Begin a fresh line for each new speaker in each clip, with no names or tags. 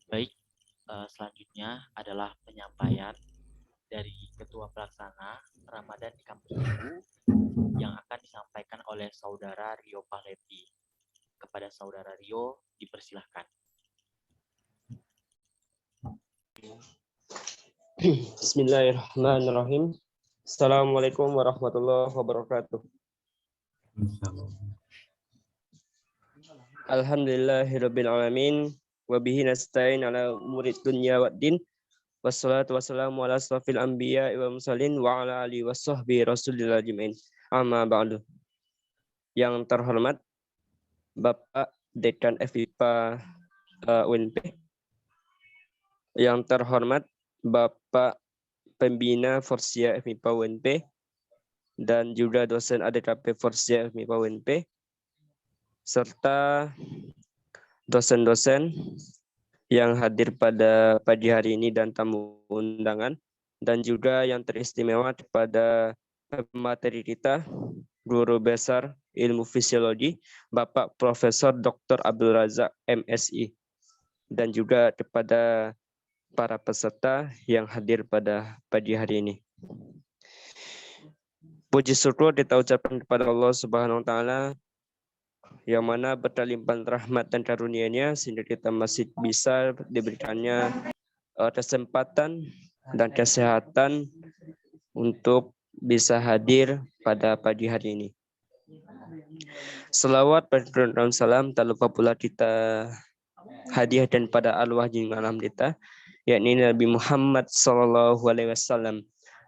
Baik, selanjutnya adalah penyampaian dari Ketua Pelaksana Ramadan di Kampus Ibu yang akan disampaikan oleh Saudara Rio Pahlevi. Kepada Saudara Rio, dipersilahkan.
Bismillahirrahmanirrahim. Assalamualaikum warahmatullahi wabarakatuh. Alhamdulillahirabbil alamin wa bihi nasta'in ala umurid dunya waddin. Wassalatu wassalamu ala asrofil anbiya wa mursalin wa ala alihi washabbihi rasulillah ajmain. Amma ba'du. Yang terhormat Bapak Dekan FIPA UNP. Yang terhormat Bapak Pembina Forsia FIPA UNP dan juga dosen ADKP Forsia FIPA UNP serta dosen-dosen yang hadir pada pagi hari ini dan tamu undangan, dan juga yang teristimewa kepada pemateri kita, Guru Besar Ilmu Fisiologi, Bapak Profesor Dr. Abdul Razak MSI, dan juga kepada para peserta yang hadir pada pagi hari ini. Puji syukur kita ucapkan kepada Allah Subhanahu wa taala yang mana berlimpah rahmat dan karunia-Nya sehingga kita masih bisa diberikannya kesempatan dan kesehatan untuk bisa hadir pada pagi hari ini. Selawat dan salam tak lupa pula kita hadiahkan pada arwah junjungan kita, yakni Nabi Muhammad SAW,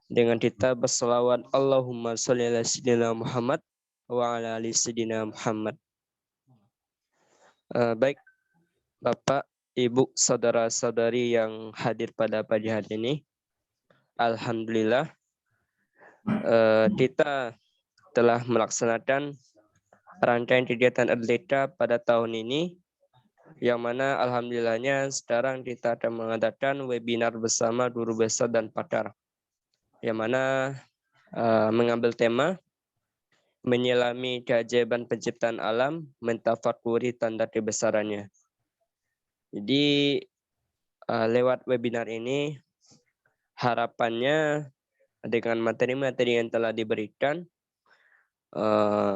dengan kita berselawat Allahumma sholli ala sayyidina Muhammad wa ala ali sayyidina Muhammad. Baik, Bapak, Ibu, saudara-saudari yang hadir pada pagi hari ini, alhamdulillah kita telah melaksanakan rangkaian kegiatan Erdeka pada tahun ini, yang mana alhamdulillahnya sekarang kita akan mengadakan webinar bersama guru besar dan pakar, yang mana mengambil tema menyelami keajaiban penciptaan alam, mentafakuri tanda kebesarannya. Jadi lewat webinar ini harapannya dengan materi-materi yang telah diberikan,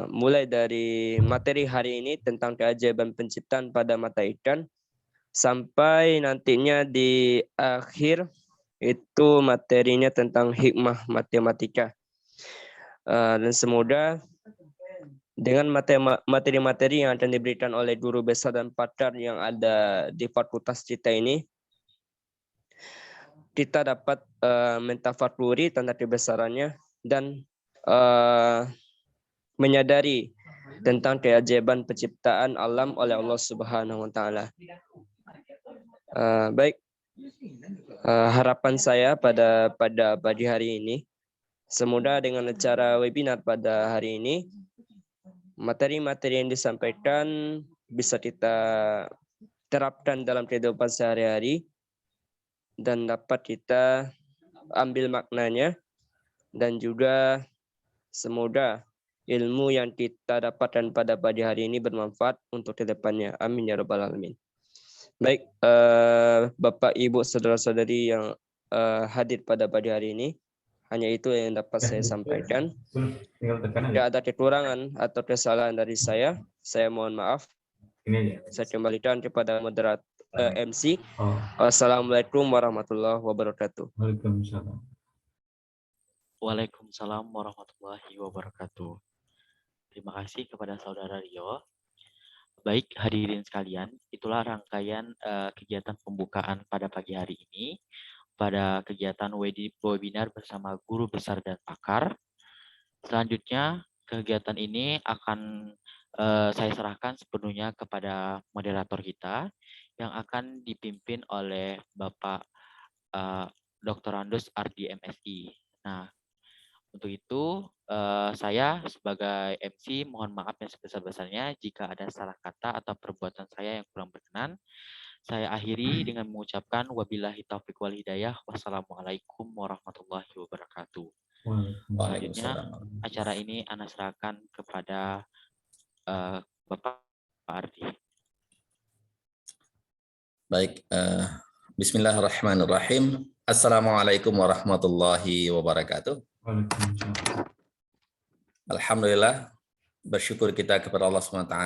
mulai dari materi hari ini tentang keajaiban penciptaan pada mata ikan, sampai nantinya di akhir itu materinya tentang hikmah matematika. Dan semoga dengan materi-materi yang akan diberikan oleh guru besar dan pakar yang ada di fakultas kita ini, kita dapat mentafakuri tanda kebesarannya dan menyadari tentang keajaiban penciptaan alam oleh Allah Subhanahu wa taala. Baik, harapan saya pada pagi hari ini, semoga dengan acara webinar pada hari ini, materi-materi yang disampaikan bisa kita terapkan dalam kehidupan sehari-hari dan dapat kita ambil maknanya, dan juga semoga ilmu yang kita dapatkan pada pagi hari ini bermanfaat untuk kedepannya. Amin ya rabbal alamin. Baik, Bapak, Ibu, saudara-saudari yang hadir pada pagi hari ini, hanya itu yang dapat saya sampaikan. Jika ada kekurangan atau kesalahan dari saya mohon maaf. Saya kembalikan kepada moderator MC. Wassalamualaikum warahmatullahi wabarakatuh.
Waalaikumsalam warahmatullahi wabarakatuh. Terima kasih kepada Saudara Rio. Baik, hadirin sekalian, itulah rangkaian kegiatan pembukaan pada pagi hari ini pada kegiatan webinar bersama guru besar dan pakar. Selanjutnya, kegiatan ini akan saya serahkan sepenuhnya kepada moderator kita yang akan dipimpin oleh Bapak Dr. Andus Ardi MSI. Nah, untuk itu saya sebagai MC mohon maaf yang sebesar-besarnya jika ada salah kata atau perbuatan saya yang kurang berkenan. Saya akhiri dengan mengucapkan wabillahi taufiq wal hidayah. Wassalamualaikum warahmatullahi wabarakatuh. Selanjutnya acara ini Ana serahkan kepada Bapak Ardi.
Baik, bismillahirrahmanirrahim. Assalamualaikum warahmatullahi wabarakatuh. Alhamdulillah, bersyukur kita kepada Allah SWT.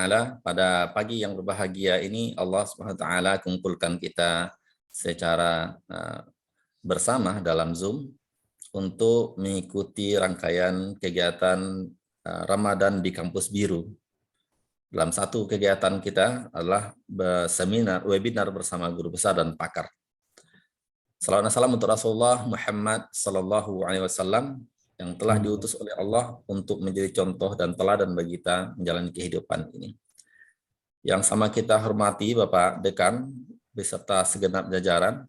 Pada pagi yang berbahagia ini, Allah SWT kumpulkan kita secara bersama dalam Zoom untuk mengikuti rangkaian kegiatan Ramadan di Kampus Biru. Dalam satu kegiatan kita adalah seminar, webinar bersama guru besar dan pakar. Salawat dan salam untuk Rasulullah Muhammad Sallallahu Alaihi Wasallam yang telah diutus oleh Allah untuk menjadi contoh dan teladan bagi kita menjalani kehidupan ini. Yang sama kita hormati Bapak Dekan beserta segenap jajaran,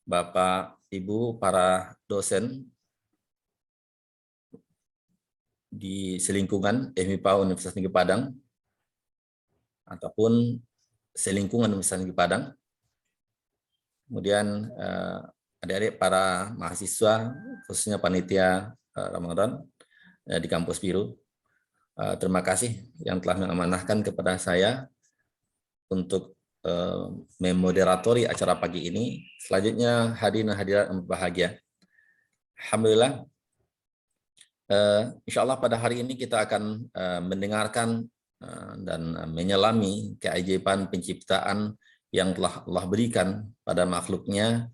Bapak Ibu para dosen di selingkungan MIPA Universitas Negeri Padang ataupun selingkungan Universitas Negeri Padang. Kemudian adik-adik para mahasiswa, khususnya panitia Ramadan di Kampus Biru. Terima kasih yang telah mengamanahkan kepada saya untuk memoderatori acara pagi ini. Selanjutnya hadirin dan hadirat yang berbahagia. Alhamdulillah, insya Allah pada hari ini kita akan mendengarkan dan menyelami keajaiban penciptaan yang telah Allah berikan pada makhluknya.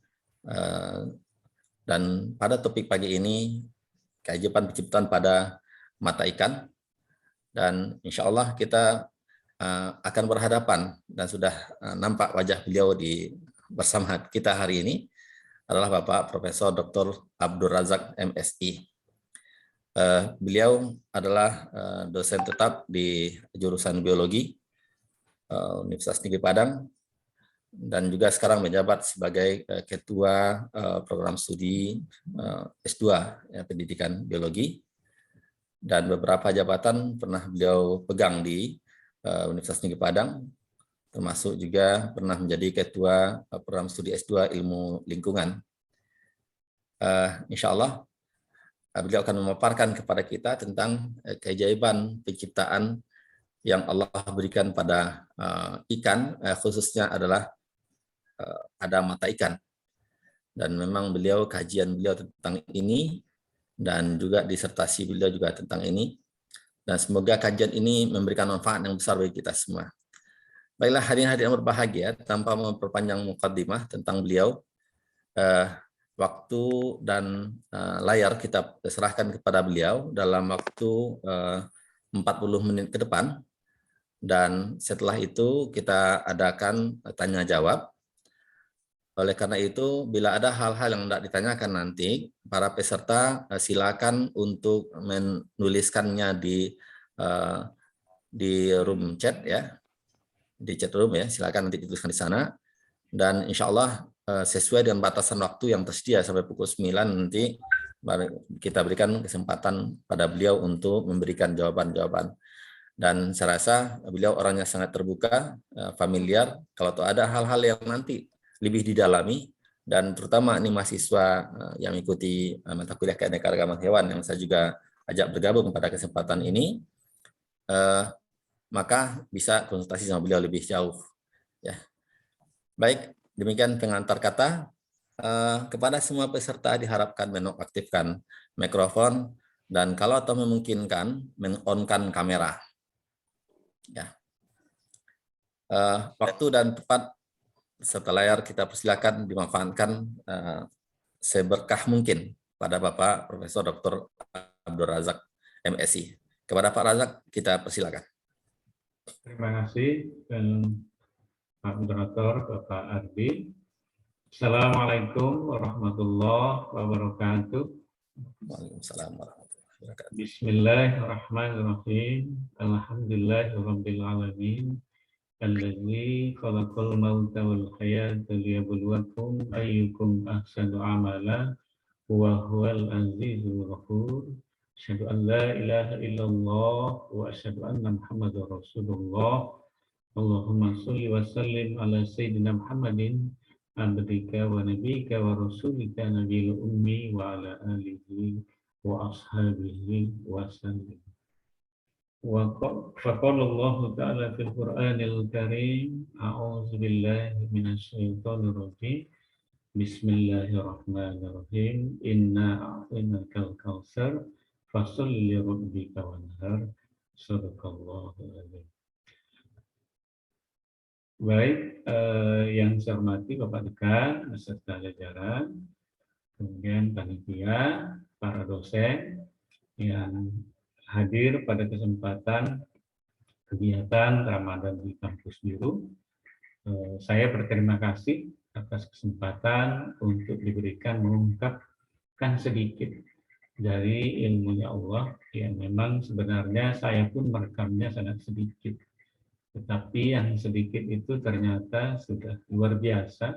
Dan pada topik pagi ini, keajaiban penciptaan pada mata ikan. Dan insya Allah kita akan berhadapan dan sudah nampak wajah beliau bersama kita hari ini adalah Bapak Profesor Dr. Abdul Razak MSI. Beliau adalah dosen tetap di jurusan biologi Universitas Negeri Padang dan juga sekarang menjabat sebagai ketua program studi S2 pendidikan biologi, dan beberapa jabatan pernah beliau pegang di Universitas Negeri Padang, termasuk juga pernah menjadi ketua program studi S2 ilmu lingkungan. Insya Allah beliau akan memaparkan kepada kita tentang keajaiban penciptaan yang Allah berikan pada ikan, khususnya adalah ada mata ikan. Dan memang kajian beliau tentang ini, dan juga disertasi beliau juga tentang ini. Dan semoga kajian ini memberikan manfaat yang besar bagi kita semua. Baiklah hadirin-hadirin yang berbahagia, tanpa memperpanjang mukaddimah tentang beliau, waktu dan layar kita serahkan kepada beliau dalam waktu 40 menit ke depan, dan setelah itu kita adakan tanya jawab. Oleh karena itu, bila ada hal-hal yang tidak ditanyakan nanti, para peserta silakan untuk menuliskannya di room chat ya, di chat room ya, silakan nanti dituliskan di sana. Dan insya Allah sesuai dengan batasan waktu yang tersedia sampai pukul 9 nanti kita berikan kesempatan pada beliau untuk memberikan jawaban-jawaban. Dan saya rasa beliau orangnya sangat terbuka, familiar. Kalau ada hal-hal yang nanti lebih didalami, dan terutama ini mahasiswa yang mengikuti mata kuliah keanekaragaman hewan yang saya juga ajak bergabung pada kesempatan ini, maka bisa konsultasi sama beliau lebih jauh. Ya. Baik, demikian pengantar kata. Kepada semua peserta diharapkan menonaktifkan mikrofon dan kalau memungkinkan men-on-kan kamera. Ya. Waktu dan tempat serta layar kita persilakan dimanfaatkan seberkah mungkin pada Bapak Profesor Dr. Abdul Razak MSI. Kepada Pak Razak kita persilakan.
Terima kasih Pak Moderator, Bapak Ardi. Assalamualaikum warahmatullahi wabarakatuh.
Waalaikumsalam warahmatullahi wabarakatuh.
Bismillahirrahmanirrahim. Alhamdulillahirabbil alamin. Allazi khalaqal mauta wal hayata liyabluwakum ayyukum ahsanu amala wa huwal azizul ghafur. Asyhadu an la ilaha illallah wa asyhadu anna Muhammadar Rasulullah. Allahumma sholli wa sallim ala sayyidina Muhammadin abdika wa nabiyika wa rasulika nabiyil ummi wa ala alihi wa ashabihi wa sallim. فقال الله تعالى في القرآن الكريم أعوذ بالله من الشيطان الرجيم بسم الله الرحمن الرحيم إنا أعطيناك الكوثر فصل لربك وانهر صدق الله العظيم. Baik, yang saya hormati Bapak Dekan beserta jajaran, kemudian panitia, para dosen yang hadir pada kesempatan kegiatan Ramadan di Kampus Biru. Saya berterima kasih atas kesempatan untuk diberikan mengungkapkan sedikit dari ilmunya Allah yang memang sebenarnya saya pun merekamnya sangat sedikit. Tetapi yang sedikit itu ternyata sudah luar biasa,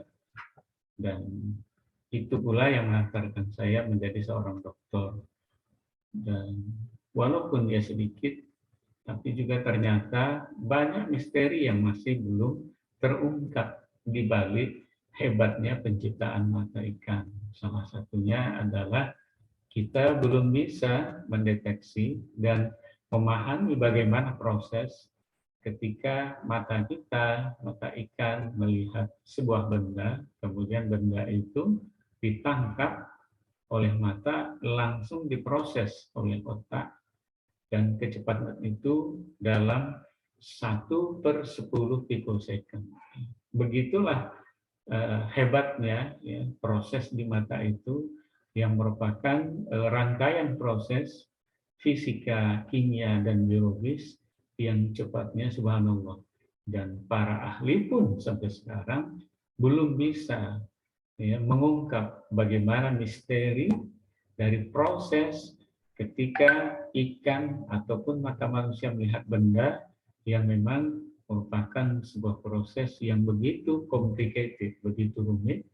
dan itu pula yang mengantarkan saya menjadi seorang dokter. Dan walaupun dia sedikit, tapi juga ternyata banyak misteri yang masih belum terungkap di balik hebatnya penciptaan mata ikan. Salah satunya adalah kita belum bisa mendeteksi dan memahami bagaimana proses ketika mata kita, mata ikan melihat sebuah benda, kemudian benda itu ditangkap oleh mata, langsung diproses oleh otak, dan kecepatan itu dalam 1/10 pikosecond. Begitulah hebatnya ya, proses di mata itu yang merupakan rangkaian proses fisika, kimia, dan biologis yang cepatnya subhanallah. Dan para ahli pun sampai sekarang belum bisa ya, mengungkap bagaimana misteri dari proses ketika ikan ataupun mata manusia melihat benda yang memang merupakan sebuah proses yang begitu complicated, begitu rumit,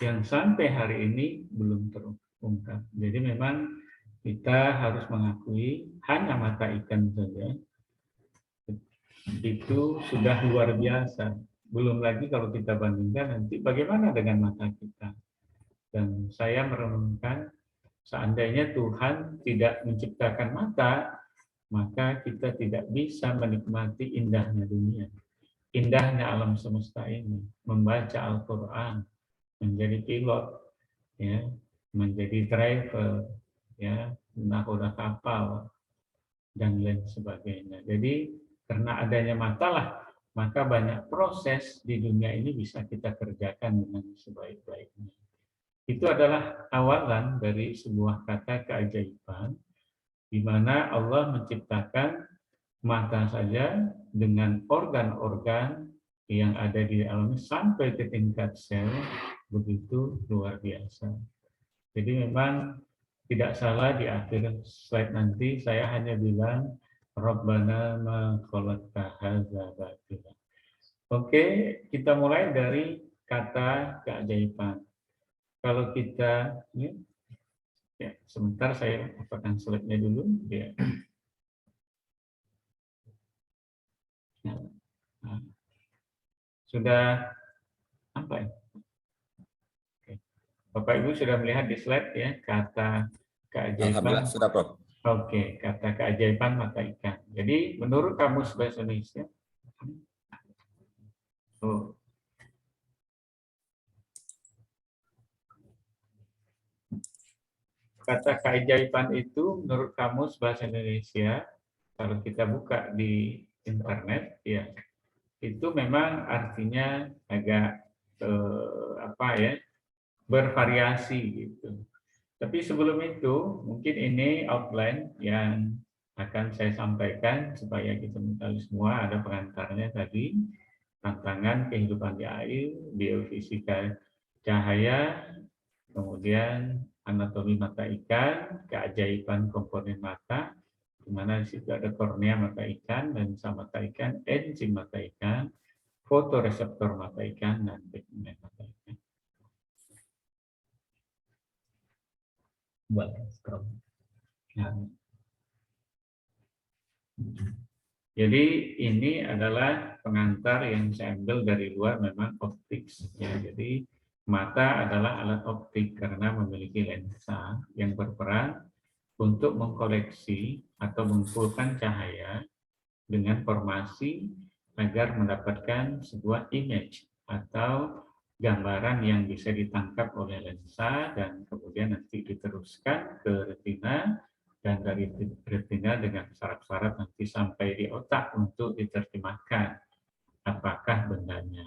yang sampai hari ini belum terungkap. Jadi memang kita harus mengakui hanya mata ikan saja itu sudah luar biasa. Belum lagi kalau kita bandingkan nanti bagaimana dengan mata kita. Dan saya merenungkan, seandainya Tuhan tidak menciptakan mata, maka kita tidak bisa menikmati indahnya dunia, indahnya alam semesta ini, membaca Al-Quran, menjadi pilot, ya, menjadi driver, ya, nakoda kapal, dan lain sebagainya. Jadi karena adanya mata lah, maka banyak proses di dunia ini bisa kita kerjakan dengan sebaik-baiknya. Itu adalah awalan dari sebuah kata keajaiban, di mana Allah menciptakan mata saja dengan organ-organ yang ada di alam sampai ke tingkat sel, begitu luar biasa. Jadi memang tidak salah di akhir slide nanti saya hanya bilang Rabbana ma khalaqta hadza batila. Oke, kita mulai dari kata keajaiban. Kalau kita ya, sebentar saya apakan slide-nya dulu ya. Nah, sudah apa ya? Oke. Bapak Ibu sudah melihat di slide ya kata keajaiban.
Alhamdulillah sudah, Prof.
Oke, kata keajaiban mata ikan. Jadi menurut Kamus Bahasa Indonesia, kata keajaiban itu menurut Kamus Bahasa Indonesia, kalau kita buka di internet, ya itu memang artinya agak bervariasi gitu. Tapi sebelum itu, mungkin ini outline yang akan saya sampaikan supaya kita mengetahui semua. Ada pengantarnya tadi, tantangan kehidupan di air, biofisika cahaya, kemudian anatomi mata ikan, keajaiban komponen mata, di mana di situ ada kornea mata ikan, lensa mata ikan, enzim mata ikan, fotoreseptor mata ikan, dan pigmen mata ikan. Jadi ini adalah pengantar yang saya ambil dari luar, memang optik. Ya, jadi mata adalah alat optik karena memiliki lensa yang berperan untuk mengkoleksi atau mengumpulkan cahaya dengan formasi agar mendapatkan sebuah image atau gambaran yang bisa ditangkap oleh lensa dan kemudian nanti diteruskan ke retina, dan dari retina dengan syarat-syarat nanti sampai di otak untuk diterjemahkan apakah bendanya.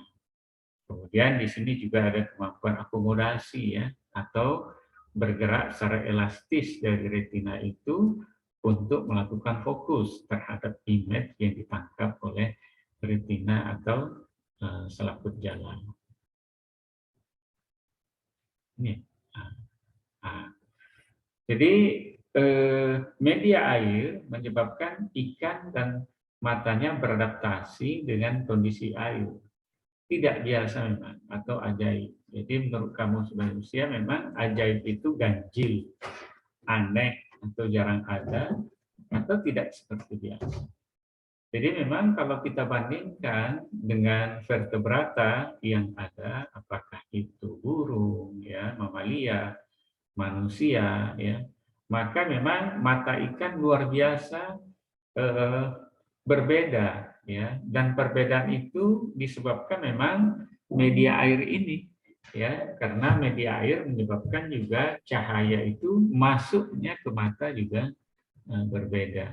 Kemudian di sini juga ada kemampuan akomodasi ya, atau bergerak secara elastis dari retina itu untuk melakukan fokus terhadap image yang ditangkap oleh retina atau selaput jalan. Ini. Jadi media air menyebabkan ikan dan matanya beradaptasi dengan kondisi air. Tidak biasa memang, atau ajaib. Jadi menurut kamu sebagai manusia memang ajaib itu ganjil, aneh, atau jarang ada, atau tidak seperti biasa. Jadi memang kalau kita bandingkan dengan vertebrata yang ada, apakah itu burung, ya, mamalia, manusia, ya, maka memang mata ikan luar biasa berbeda, ya, dan perbedaan itu disebabkan memang media air ini, ya, karena media air menyebabkan juga cahaya itu masuknya ke mata juga berbeda.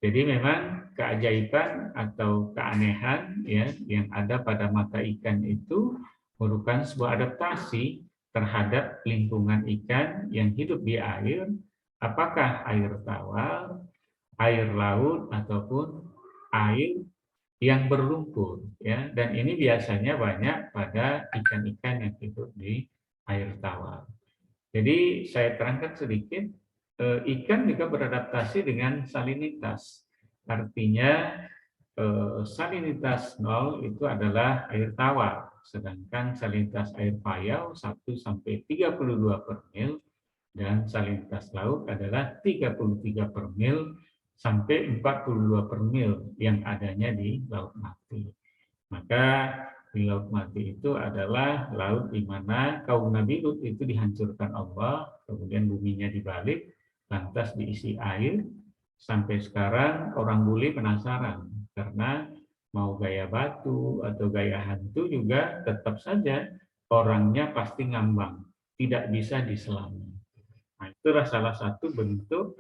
Jadi memang keajaiban atau keanehan ya yang ada pada mata ikan itu merupakan sebuah adaptasi terhadap lingkungan ikan yang hidup di air, apakah air tawar, air laut ataupun air yang berlumpur ya. Dan ini biasanya banyak pada ikan-ikan yang hidup di air tawar. Jadi saya terangkan sedikit, ikan juga beradaptasi dengan salinitas. Artinya salinitas 0 itu adalah air tawar, sedangkan salinitas air payau 1 sampai 32 per mil, dan salinitas laut adalah 33 per mil sampai 42 per mil yang adanya di Laut Mati. Maka di Laut Mati itu adalah laut di mana kaum Nabi Lut itu dihancurkan Allah, kemudian buminya dibalik, lantas diisi air. Sampai sekarang orang bule penasaran, karena mau gaya batu atau gaya hantu juga tetap saja orangnya pasti ngambang, tidak bisa diselami. Nah, itulah salah satu bentuk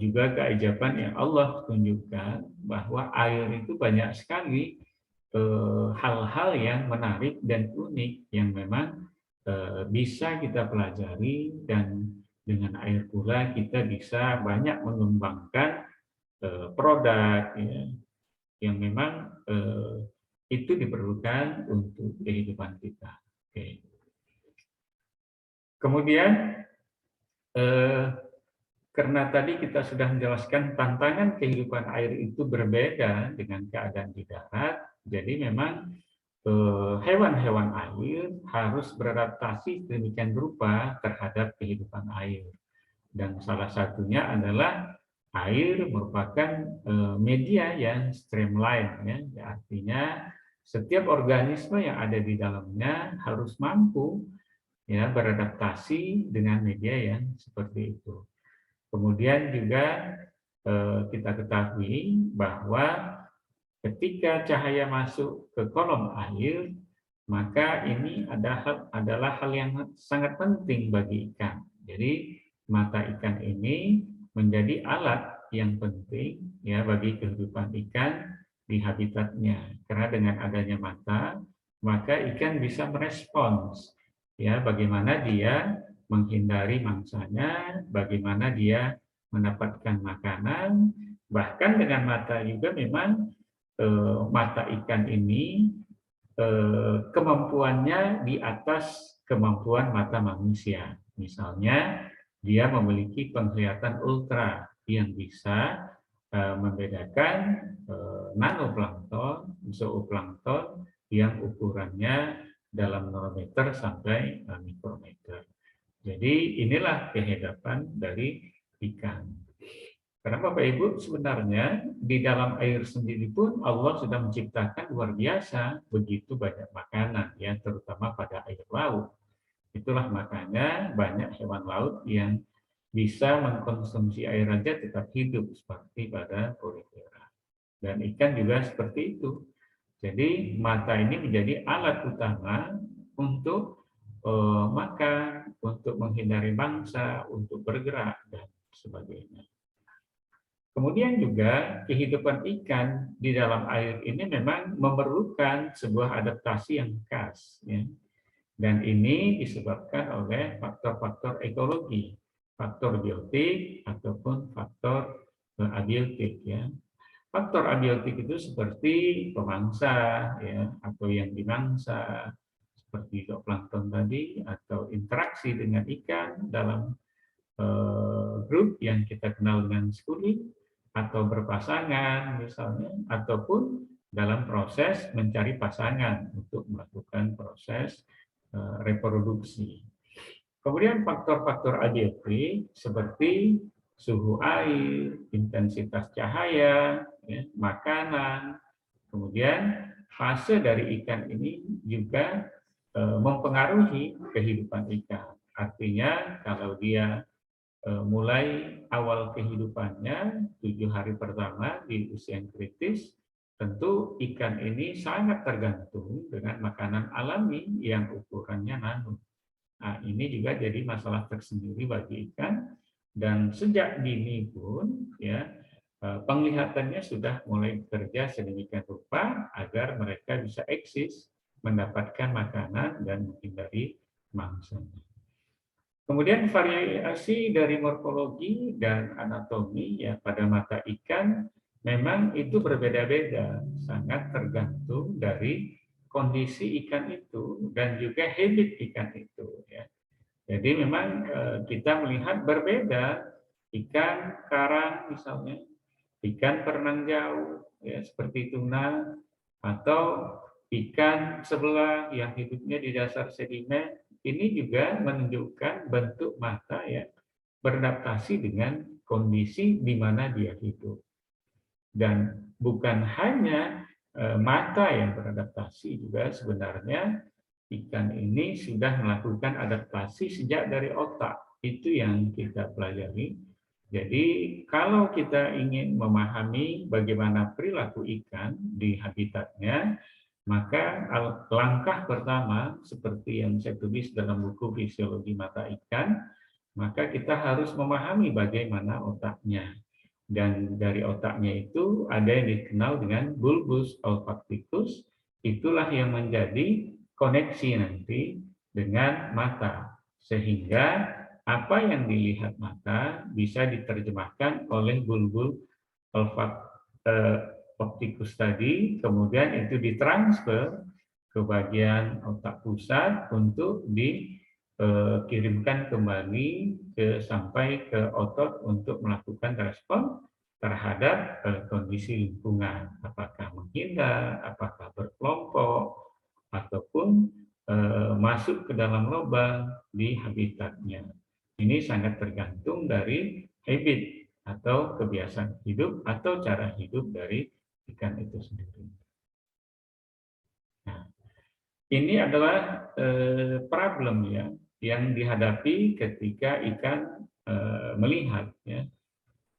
juga keajaiban yang Allah tunjukkan bahwa air itu banyak sekali hal-hal yang menarik dan unik yang memang bisa kita pelajari, dan dengan air pula kita bisa banyak mengembangkan produk ya, yang memang itu diperlukan untuk kehidupan kita. Oke. Kemudian karena tadi kita sudah menjelaskan tantangan kehidupan air itu berbeda dengan keadaan di darat, jadi memang hewan-hewan air harus beradaptasi demikian rupa terhadap kehidupan air. Dan salah satunya adalah air merupakan media yang streamline, ya. Artinya setiap organisme yang ada di dalamnya harus mampu ya beradaptasi dengan media yang seperti itu. Kemudian juga kita ketahui bahwa ketika cahaya masuk ke kolom air, maka ini adalah hal yang sangat penting bagi ikan. Jadi mata ikan ini menjadi alat yang penting ya bagi kehidupan ikan di habitatnya. Karena dengan adanya mata, maka ikan bisa merespons ya bagaimana dia menghindari mangsanya, bagaimana dia mendapatkan makanan. Bahkan dengan mata juga memang mata ikan ini kemampuannya di atas kemampuan mata manusia. Misalnya dia memiliki penglihatan ultra yang bisa membedakan nanoplankton, zooplankton yang ukurannya dalam nanometer sampai mikrometer. Jadi inilah kehadapan dari ikan. Karena Bapak Ibu sebenarnya di dalam air sendiri pun Allah sudah menciptakan luar biasa begitu banyak makanan ya, terutama pada air laut. Itulah makanya banyak hewan laut yang bisa mengkonsumsi air aja tetap hidup seperti pada Porifera. dan ikan juga seperti itu. Jadi mata ini menjadi alat utama untuk makan, untuk menghindari mangsa, untuk bergerak dan sebagainya. Kemudian juga kehidupan ikan di dalam air ini memang memerlukan sebuah adaptasi yang khas, ya. Dan ini disebabkan oleh faktor-faktor ekologi, faktor biotik ataupun faktor abiotik, ya. Faktor abiotik itu seperti pemangsa, ya, atau yang dimangsa, seperti zooplankton tadi, atau interaksi dengan ikan dalam grup yang kita kenal dengan schooling, atau berpasangan misalnya, ataupun dalam proses mencari pasangan untuk melakukan proses reproduksi. Kemudian faktor-faktor abiotik seperti suhu air, intensitas cahaya, ya, makanan, kemudian fase dari ikan ini juga mempengaruhi kehidupan ikan. Artinya kalau dia mulai awal kehidupannya 7 hari pertama di usia yang kritis, tentu ikan ini sangat tergantung dengan makanan alami yang ukurannya nano. Nah, ini juga jadi masalah tersendiri bagi ikan, dan sejak dini pun ya penglihatannya sudah mulai bekerja sedemikian rupa agar mereka bisa eksis, mendapatkan makanan dan menghindari mangsa. Kemudian variasi dari morfologi dan anatomi ya pada mata ikan memang itu berbeda-beda, sangat tergantung dari kondisi ikan itu dan juga habit ikan itu, ya. Jadi memang kita melihat berbeda ikan karang misalnya, ikan perenang jauh ya seperti tuna, atau ikan sebelah yang hidupnya di dasar sedimen. Ini juga menunjukkan bentuk mata ya beradaptasi dengan kondisi di mana dia hidup. Dan bukan hanya mata yang beradaptasi, juga sebenarnya ikan ini sudah melakukan adaptasi sejak dari otak. Itu yang kita pelajari. Jadi kalau kita ingin memahami bagaimana perilaku ikan di habitatnya, maka langkah pertama seperti yang saya tulis dalam buku Fisiologi Mata Ikan, maka kita harus memahami bagaimana otaknya. Dan dari otaknya itu ada yang dikenal dengan bulbus olfacticus, itulah yang menjadi koneksi nanti dengan mata. Sehingga apa yang dilihat mata bisa diterjemahkan oleh bulbus olfacticus tadi, kemudian itu ditransfer ke bagian otak pusat untuk dikirimkan kembali sampai ke otot untuk melakukan respon terhadap kondisi lingkungan, apakah menghindar, apakah berkelompok, ataupun masuk ke dalam lubang di habitatnya. Ini sangat tergantung dari habit atau kebiasaan hidup atau cara hidup dari ikan itu sendiri. Nah, ini adalah problem ya yang dihadapi ketika ikan melihat ya.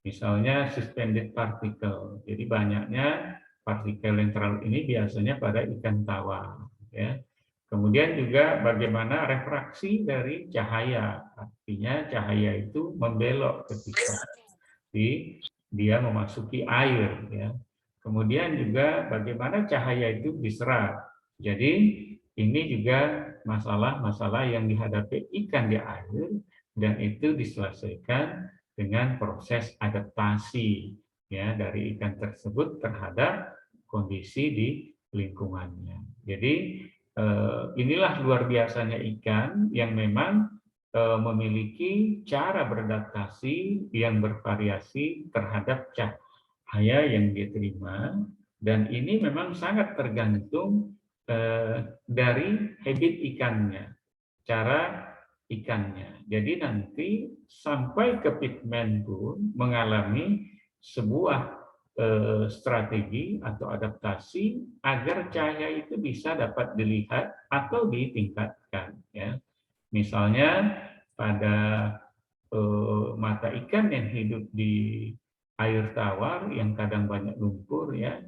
Misalnya suspended particle. Jadi banyaknya partikel yang terlalu ini biasanya pada ikan tawa ya. Kemudian juga bagaimana refraksi dari cahaya. Artinya cahaya itu membelok ketika dia memasuki air ya. Kemudian juga bagaimana cahaya itu diserap. Jadi ini juga masalah-masalah yang dihadapi ikan di air, dan itu diselesaikan dengan proses adaptasi ya dari ikan tersebut terhadap kondisi di lingkungannya. Jadi inilah luar biasanya ikan yang memang memiliki cara beradaptasi yang bervariasi terhadap cahaya yang diterima, dan ini memang sangat tergantung dari habit ikannya, cara ikannya. Jadi nanti sampai ke pigmen pun mengalami sebuah strategi atau adaptasi agar cahaya itu bisa dapat dilihat atau ditingkatkan ya. Misalnya pada mata ikan yang hidup di air tawar yang kadang banyak lumpur ya,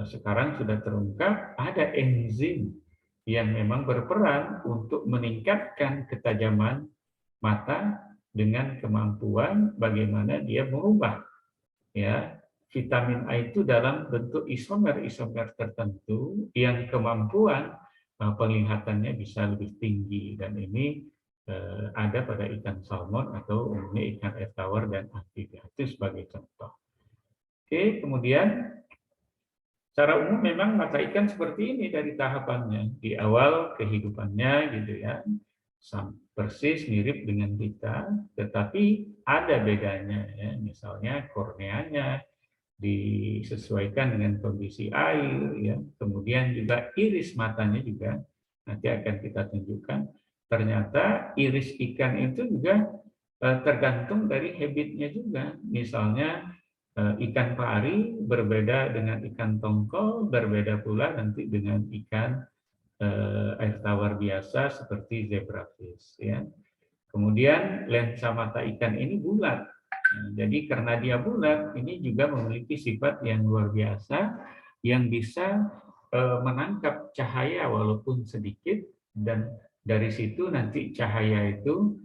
sekarang sudah terungkap ada enzim yang memang berperan untuk meningkatkan ketajaman mata dengan kemampuan bagaimana dia merubah ya vitamin A itu dalam bentuk isomer tertentu yang kemampuan penglihatannya bisa lebih tinggi, dan ini ada pada ikan salmon atau umumnya ikan air tawar dan amfibia, itu sebagai contoh. Oke, kemudian secara umum memang mata ikan seperti ini dari tahapannya di awal kehidupannya gitu ya, persis mirip dengan kita, tetapi ada bedanya ya, misalnya korneanya disesuaikan dengan kondisi air ya, kemudian juga iris matanya juga nanti akan kita tunjukkan. Ternyata iris ikan itu juga tergantung dari habitnya juga. Misalnya ikan pari berbeda dengan ikan tongkol, berbeda pula nanti dengan ikan air tawar biasa seperti zebrafish ya. Kemudian lensa mata ikan ini bulat. Nah, jadi karena dia bulat, ini juga memiliki sifat yang luar biasa yang bisa menangkap cahaya walaupun sedikit, dan dari situ nanti cahaya itu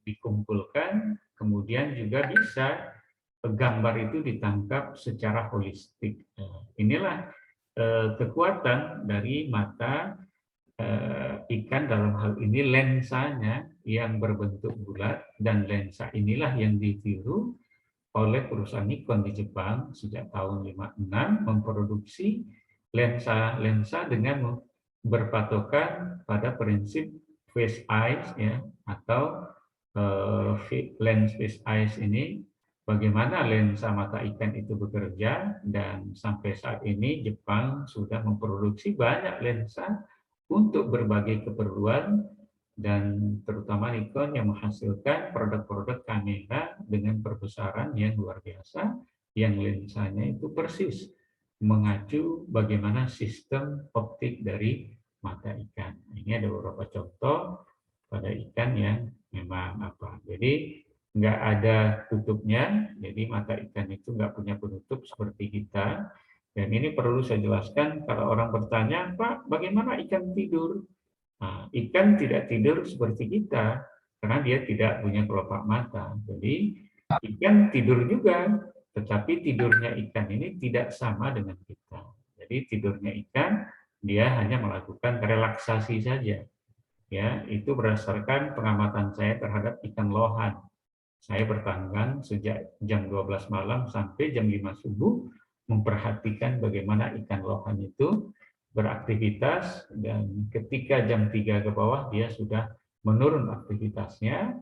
dikumpulkan, kemudian juga bisa gambar itu ditangkap secara holistik. Inilah kekuatan dari mata ikan dalam hal ini, lensanya yang berbentuk bulat, dan lensa inilah yang ditiru oleh perusahaan Nikon di Jepang sejak tahun 56 memproduksi lensa-lensa dengan berpatokan pada prinsip face eyes ya, atau lens face eyes ini, bagaimana lensa mata ikan itu bekerja, dan sampai saat ini Jepang sudah memproduksi banyak lensa untuk berbagai keperluan, dan terutama Nikon yang menghasilkan produk-produk kamera dengan perbesaran yang luar biasa, yang lensanya itu persis mengacu bagaimana sistem optik dari mata ikan. Ini ada beberapa contoh pada ikan yang memang apa. Jadi nggak ada tutupnya, jadi mata ikan itu nggak punya penutup seperti kita. Dan ini perlu saya jelaskan kalau orang bertanya, Pak, bagaimana ikan tidur? Nah, ikan tidak tidur seperti kita karena dia tidak punya kelopak mata. Jadi ikan tidur juga, tetapi tidurnya ikan ini tidak sama dengan kita. Jadi tidurnya ikan dia hanya melakukan relaksasi saja. Ya, itu berdasarkan pengamatan saya terhadap ikan lohan. Saya bertanggang sejak jam 12 malam sampai jam 5 subuh memperhatikan bagaimana ikan lohan itu beraktivitas, dan ketika jam 3 ke bawah dia sudah menurun aktivitasnya,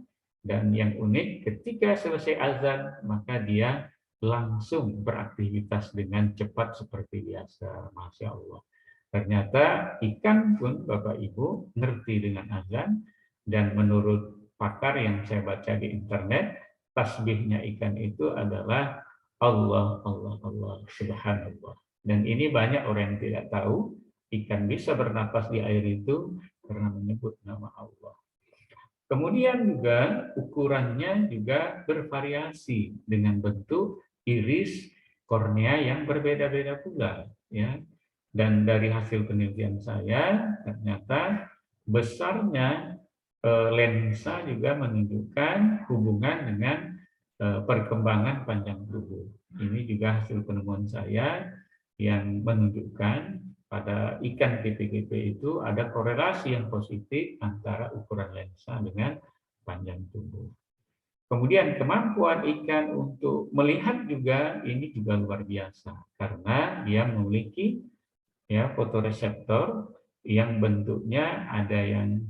dan yang unik ketika selesai azan maka dia langsung beraktivitas dengan cepat seperti biasa. Masya Allah. Ternyata ikan pun Bapak Ibu ngerti dengan azan, dan menurut pakar yang saya baca di internet, tasbihnya ikan itu adalah Allah, Allah, Allah, subhanallah. Dan ini banyak orang yang tidak tahu, ikan bisa bernapas di air itu karena menyebut nama Allah. Kemudian juga ukurannya juga bervariasi dengan bentuk iris kornea yang berbeda-beda pula, ya. Dan dari hasil penelitian saya ternyata besarnya lensa juga menunjukkan hubungan dengan perkembangan panjang tubuh. Ini juga hasil penemuan saya yang menunjukkan pada ikan GP-GP itu ada korelasi yang positif antara ukuran lensa dengan panjang tubuh. Kemudian kemampuan ikan untuk melihat juga ini juga luar biasa karena dia memiliki ya fotoreseptor yang bentuknya ada yang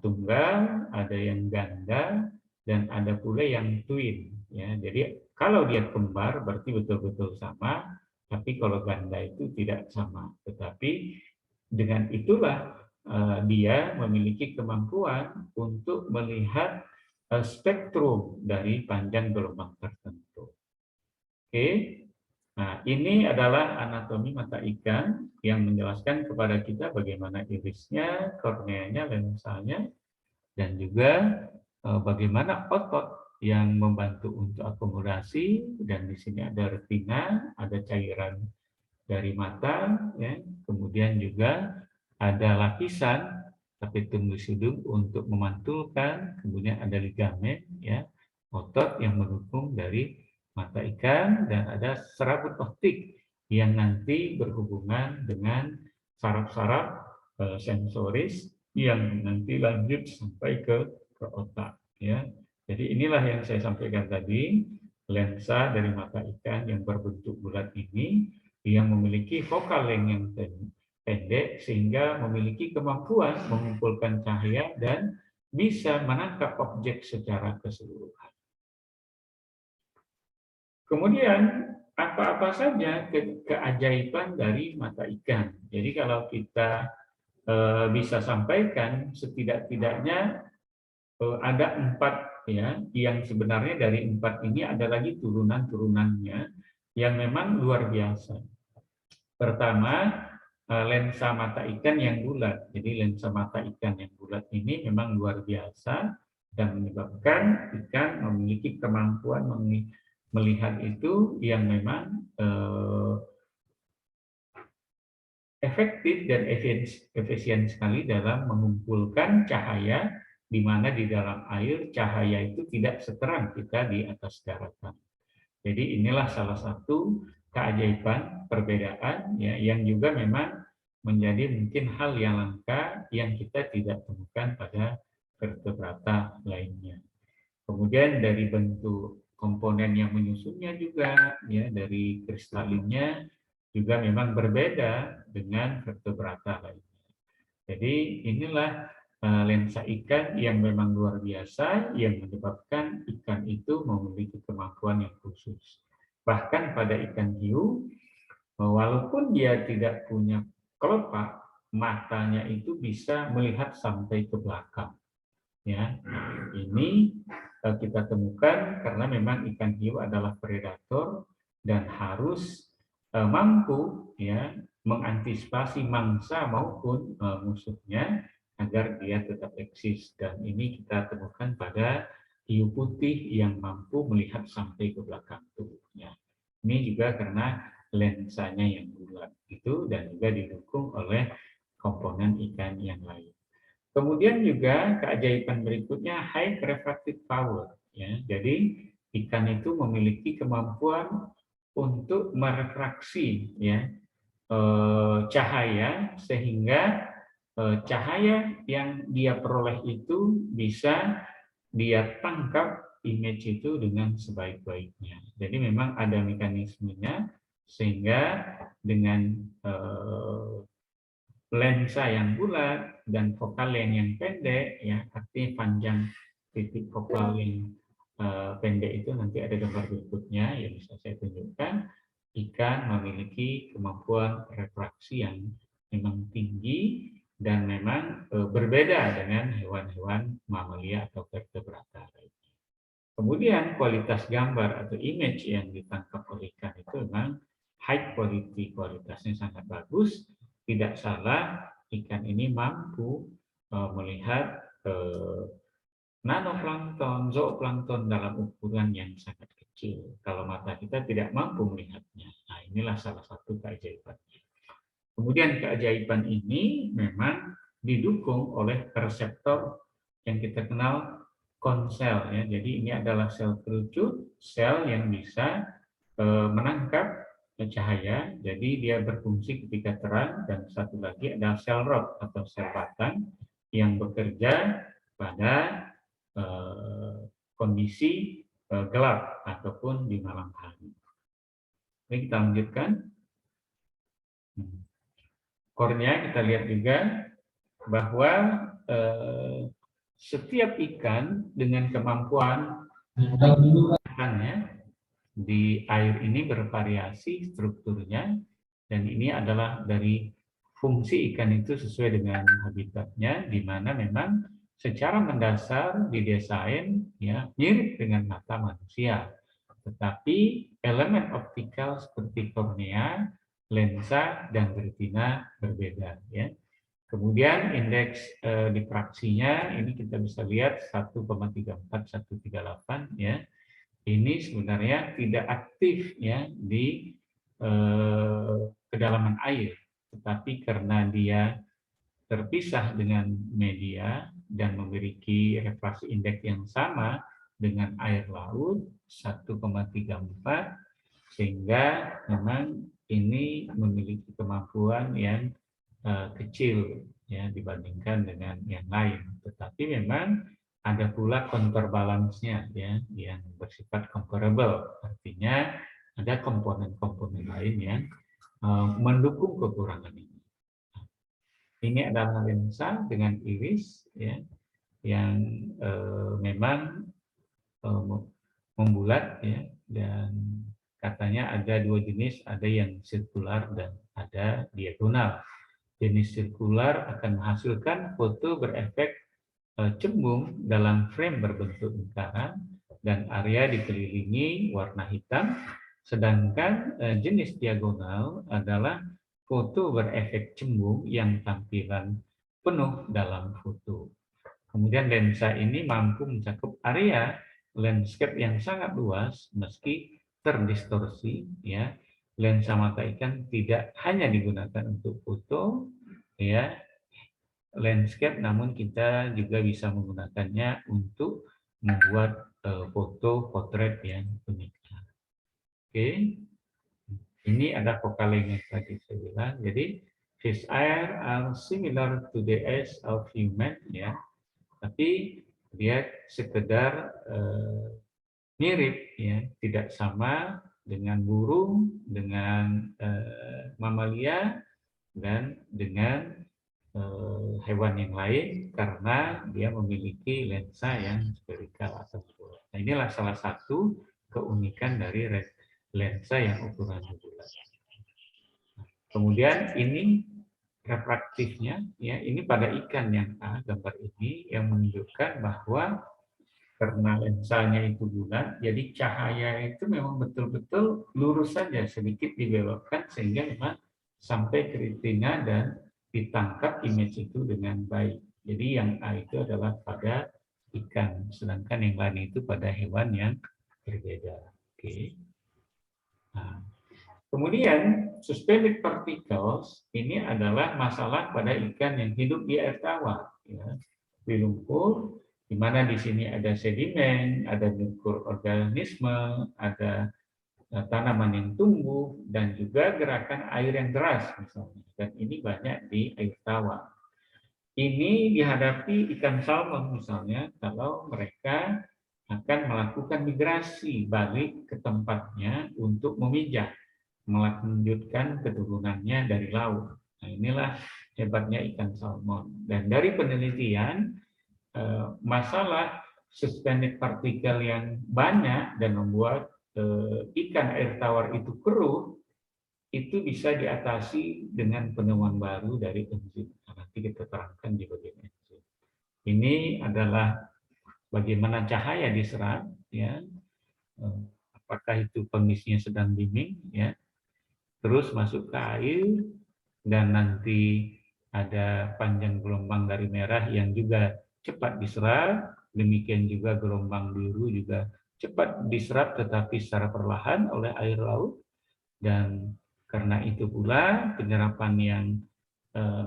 tunggal, ada yang ganda, dan ada pula yang twin. Ya, jadi kalau dia kembar berarti betul-betul sama, tapi kalau ganda itu tidak sama. Tetapi dengan itulah dia memiliki kemampuan untuk melihat spektrum dari panjang gelombang tertentu. Oke. Nah, ini adalah anatomi mata ikan yang menjelaskan kepada kita bagaimana irisnya, korneanya, lensanya, dan juga bagaimana otot yang membantu untuk akomodasi, dan di sini ada retina, ada cairan dari mata, ya. Kemudian juga ada lapisan tapetum lucidum untuk memantulkan, kemudian ada ligamen, ya, otot yang mendukung dari mata ikan, dan ada serabut optik yang nanti berhubungan dengan saraf-saraf sensoris yang nanti lanjut sampai ke otak, ya. Jadi inilah yang saya sampaikan tadi, lensa dari mata ikan yang berbentuk bulat ini yang memiliki focal length yang pendek sehingga memiliki kemampuan mengumpulkan cahaya dan bisa menangkap objek secara keseluruhan. Kemudian apa-apa saja keajaiban dari mata ikan. Jadi kalau kita bisa sampaikan setidak-tidaknya ada 4, ya, yang sebenarnya dari 4 ini ada lagi turunan-turunannya yang memang luar biasa. Pertama, lensa mata ikan yang bulat. Jadi lensa mata ikan yang bulat ini memang luar biasa dan menyebabkan ikan memiliki kemampuan melihat itu yang memang efektif dan efisien sekali dalam mengumpulkan cahaya, di mana di dalam air cahaya itu tidak seterang kita di atas daratan. Jadi inilah salah satu keajaiban perbedaan, ya, yang juga memang menjadi mungkin hal yang langka yang kita tidak temukan pada vertebrata lainnya. Kemudian dari bentuk komponen yang menyusunnya juga, ya, dari kristalinnya juga memang berbeda dengan vertebrata lainnya. Jadi inilah lensa ikan yang memang luar biasa yang menyebabkan ikan itu memiliki kemampuan yang khusus. Bahkan pada ikan hiu, walaupun dia tidak punya kelopak, matanya itu bisa melihat sampai ke belakang. Ya, ini kita temukan karena memang ikan hiu adalah predator dan harus mampu, ya, mengantisipasi mangsa maupun musuhnya agar dia tetap eksis, dan ini kita temukan pada hiu putih yang mampu melihat sampai ke belakang tubuhnya. Ini juga karena lensanya yang bulat itu dan juga didukung oleh komponen ikan yang lain. Kemudian juga keajaiban berikutnya high refractive power, ya. Jadi ikan itu memiliki kemampuan untuk merefraksi, ya, cahaya sehingga cahaya yang dia peroleh itu bisa dia tangkap image itu dengan sebaik-baiknya. Jadi memang ada mekanismenya sehingga dengan lensa yang bulat dan focal length yang pendek, ya, artinya panjang titik focal length pendek itu nanti ada gambar berikutnya yang bisa saya tunjukkan. Ikan memiliki kemampuan refraksi yang memang tinggi dan memang berbeda dengan hewan-hewan mamalia atau vertebrata lainnya. Kemudian kualitas gambar atau image yang ditangkap oleh ikan itu memang high quality, kualitasnya sangat bagus. Tidak salah, ikan ini mampu melihat nanoplankton, zooplankton dalam ukuran yang sangat kecil. Kalau mata kita tidak mampu melihatnya. Nah, inilah salah satu keajaibannya. Kemudian keajaiban ini memang didukung oleh reseptor yang kita kenal konsel, ya. Jadi ini adalah sel kerucut, sel yang bisa menangkap cahaya. Jadi dia berfungsi ketika terang, dan satu lagi adalah sel rod atau sel batang yang bekerja pada kondisi gelap ataupun di malam hari. Oke, kita lanjutkan. Kornea kita lihat juga bahwa setiap ikan dengan kemampuan ikannya di air ini bervariasi strukturnya, dan ini adalah dari fungsi ikan itu sesuai dengan habitatnya, di mana memang secara mendasar didesain, ya, mirip dengan mata manusia, tetapi elemen optikal seperti kornea, lensa, dan retina berbeda, ya. Kemudian indeks difraksinya ini kita bisa lihat 1,34, 138 ya. Ini sebenarnya tidak aktif ya di kedalaman air, tetapi karena dia terpisah dengan media dan memiliki refraksi indeks yang sama dengan air laut 1,34, sehingga memang ini memiliki kemampuan yang kecil ya dibandingkan dengan yang lain. Tetapi memang ada pula counterbalance-nya ya yang bersifat comparable. Artinya ada komponen-komponen lain yang mendukung kekurangan ini. Ini adalah lensa dengan iris ya yang memang membulat ya, dan katanya ada dua jenis, ada yang sirkular dan ada diagonal. Jenis sirkular akan menghasilkan foto berefek cembung dalam frame berbentuk lingkaran dan area dikelilingi warna hitam, sedangkan jenis diagonal adalah foto berefek cembung yang tampilan penuh dalam foto. Kemudian lensa ini mampu mencakup area landscape yang sangat luas meski terdistorsi ya. Lensa mata ikan tidak hanya digunakan untuk foto ya landscape, namun kita juga bisa menggunakannya untuk membuat foto potret yang unik. Oke. Ini ada focal length tadi saya bilang. Jadi fish eye are similar to the eyes of human ya. Tapi dia sekedar mirip ya, tidak sama dengan burung, dengan mamalia dan dengan hewan yang lain karena dia memiliki lensa yang spherical atau bulat. Nah, inilah salah satu keunikan dari lensa yang ukurannya bulat. Kemudian ini refraktifnya ya, ini pada ikan yang gambar ini yang menunjukkan bahwa karena lensanya itu bulat, jadi cahaya itu memang betul-betul lurus saja, sedikit dibelokkan sehingga memang sampai ke retina dan ditangkap image itu dengan baik. Jadi yang A itu adalah pada ikan, sedangkan yang lain itu pada hewan yang berbeda. Oke. Nah, kemudian suspended particles ini adalah masalah pada ikan yang hidup di air tawar, ya, di lumpur, di mana di sini ada sedimen, ada mikroorganisme, ada tanaman yang tumbuh, dan juga gerakan air yang deras misalnya. Dan ini banyak di air tawar. Ini dihadapi ikan salmon misalnya kalau mereka akan melakukan migrasi balik ke tempatnya untuk memijak, melanjutkan keturunannya dari laut. Nah, inilah hebatnya ikan salmon. Dan dari penelitian, masalah suspended partikel yang banyak dan membuat ikan air tawar itu keruh, itu bisa diatasi dengan penemuan baru dari enzim. Nanti kita terangkan di bagian enzim. Ini adalah bagaimana cahaya diserap, ya, apakah itu kondisinya sedang dingin, ya, terus masuk ke air, dan nanti ada panjang gelombang dari merah yang juga cepat diserap, demikian juga gelombang biru juga cepat diserap tetapi secara perlahan oleh air laut, dan karena itu pula penyerapan yang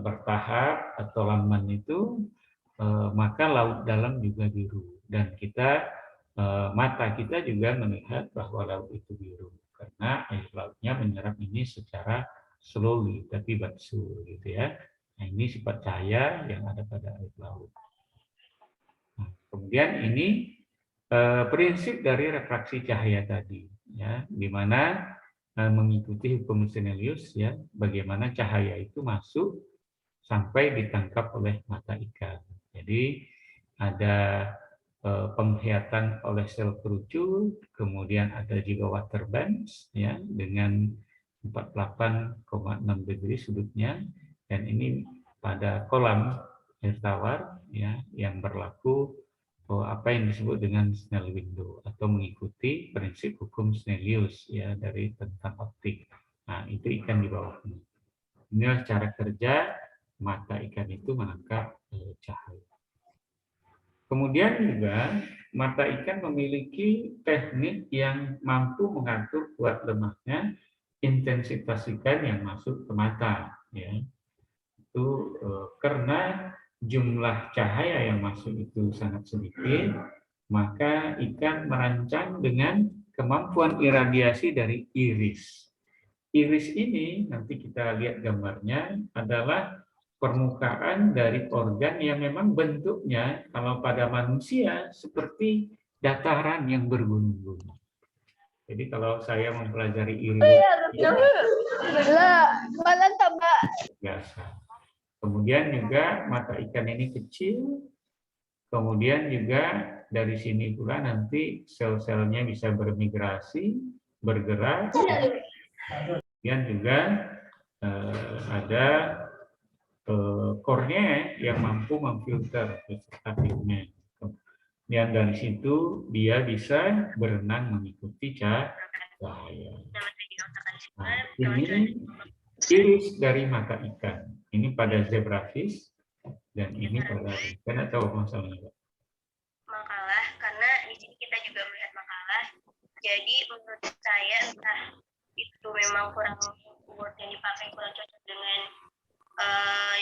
bertahap atau lamban itu, maka laut dalam juga biru, dan kita mata kita juga melihat bahwa laut itu biru karena air lautnya menyerap ini secara slowly tapi but sure gitu ya. Nah, ini sifat cahaya yang ada pada air laut. Nah, kemudian ini prinsip dari refraksi cahaya tadi ya, di mana mengikuti hukum Snellius ya, bagaimana cahaya itu masuk sampai ditangkap oleh mata ikan. Jadi ada penglihatan oleh sel kerucut, kemudian ada juga water bands ya dengan 48,6 degree sudutnya, dan ini pada kolam air tawar ya yang berlaku apa yang disebut dengan Snell window atau mengikuti prinsip hukum Snellius ya dari tentang optik. Nah, itu ikan di bawah ini. Inilah cara kerja mata ikan itu menangkap cahaya. Kemudian juga mata ikan memiliki teknik yang mampu mengatur kuat lemahnya, intensitas ikan yang masuk ke mata. Ya. Itu karena jumlah cahaya yang masuk itu sangat sedikit, maka ikan merancang dengan kemampuan iradiasi dari iris. Iris ini, nanti kita lihat gambarnya, adalah permukaan dari organ yang memang bentuknya kalau pada manusia seperti dataran yang bergunung-gunung. Jadi kalau saya mempelajari iris biasa. Kemudian juga mata ikan ini kecil, kemudian juga dari sini pula nanti sel-selnya bisa bermigrasi, bergerak. Kemudian juga ada kornea yang mampu memfilter beserta pigmen. Dan dari situ dia bisa berenang mengikuti cahaya. Nah, ini iris dari mata ikan. Ini pada zebrafish dan ini pada ikan. Atau masalahnya, Pak?
Makalah, karena di sini kita juga melihat makalah. Jadi menurut saya entah itu memang kurang word yang dipakai kurang cocok dengan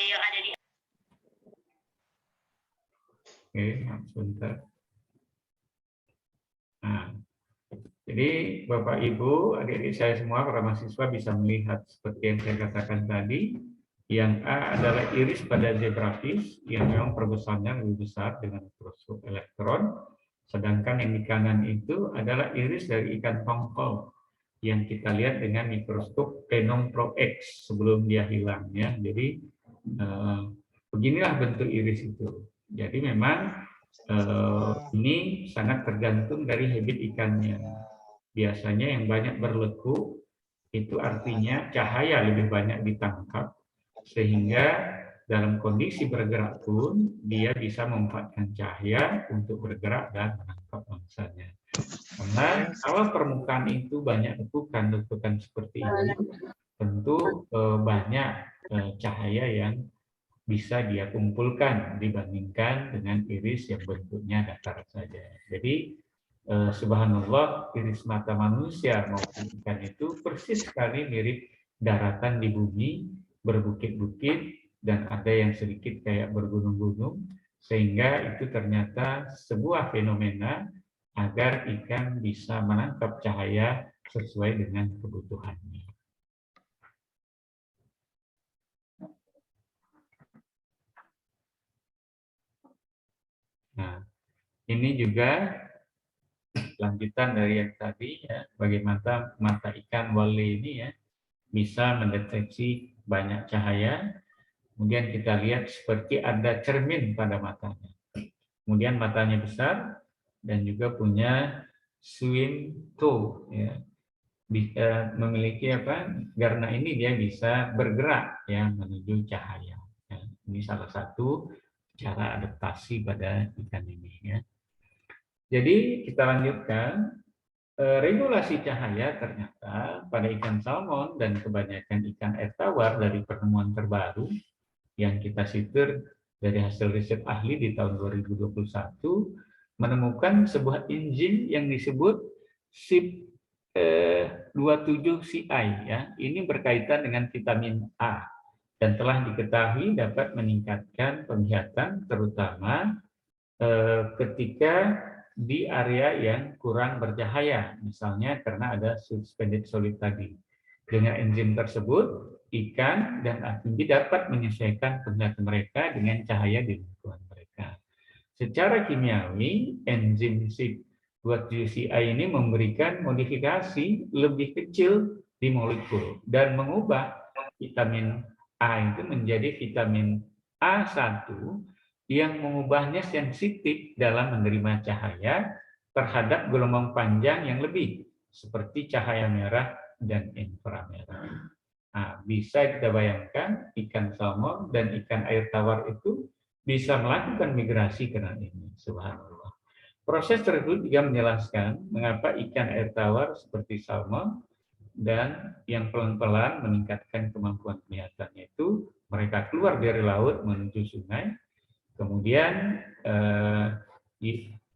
yang ada di.
Oke, sebentar. Nah, jadi Bapak Ibu, adik-adik saya semua, para mahasiswa bisa melihat seperti yang saya katakan tadi. Yang A adalah iris pada zebrafish yang memang perbesarnya lebih besar dengan mikroskop elektron. Sedangkan yang di kanan itu adalah iris dari ikan tongkol yang kita lihat dengan mikroskop Phenom Pro X sebelum dia hilang. Ya. Jadi beginilah bentuk iris itu. Jadi memang ini sangat tergantung dari habit ikannya. Biasanya yang banyak berlekuk itu artinya cahaya lebih banyak ditangkap, sehingga dalam kondisi bergerak pun dia bisa memanfaatkan cahaya untuk bergerak dan menangkap mangsanya. Karena kalau permukaan itu banyak lekukan seperti ini, tentu banyak cahaya yang bisa dia kumpulkan dibandingkan dengan iris yang bentuknya datar saja. Jadi subhanallah, iris mata manusia maupun ikan itu persis sekali mirip daratan di bumi, berbukit-bukit, dan ada yang sedikit kayak bergunung-gunung, sehingga itu ternyata sebuah fenomena agar ikan bisa menangkap cahaya sesuai dengan kebutuhannya. Nah, ini juga lanjutan dari yang tadi, ya, bagaimana mata ikan wale ini ya bisa mendeteksi banyak cahaya. Kemudian kita lihat seperti ada cermin pada matanya. Kemudian matanya besar dan juga punya swim toe, ya. Memiliki apa? Karena ini dia bisa bergerak ya menuju cahaya. Ya. Ini salah satu cara adaptasi pada ikan ini ya. Jadi kita lanjutkan. Regulasi cahaya ternyata pada ikan salmon dan kebanyakan ikan air tawar dari penemuan terbaru yang kita sitir dari hasil riset ahli di tahun 2021 menemukan sebuah enzim yang disebut CYP27CI ya. Ini berkaitan dengan vitamin A dan telah diketahui dapat meningkatkan penglihatan terutama ketika di area yang kurang bercahaya, misalnya karena ada suspended solid tadi. Dengan enzim tersebut, ikan dan amfibi dapat menyesuaikan penglihatan mereka dengan cahaya di lingkungan mereka. Secara kimiawi, enzim CYP27CI ini memberikan modifikasi lebih kecil di molekul dan mengubah vitamin A itu menjadi vitamin A1 yang mengubahnya sensitif dalam menerima cahaya terhadap gelombang panjang yang lebih, seperti cahaya merah dan inframerah. Nah, bisa kita bayangkan ikan salmon dan ikan air tawar itu bisa melakukan migrasi karena ini, subhanallah. Proses tersebut juga menjelaskan mengapa ikan air tawar seperti salmon dan yang pelan-pelan meningkatkan kemampuan penglihatannya itu mereka keluar keluar dari laut menuju sungai, kemudian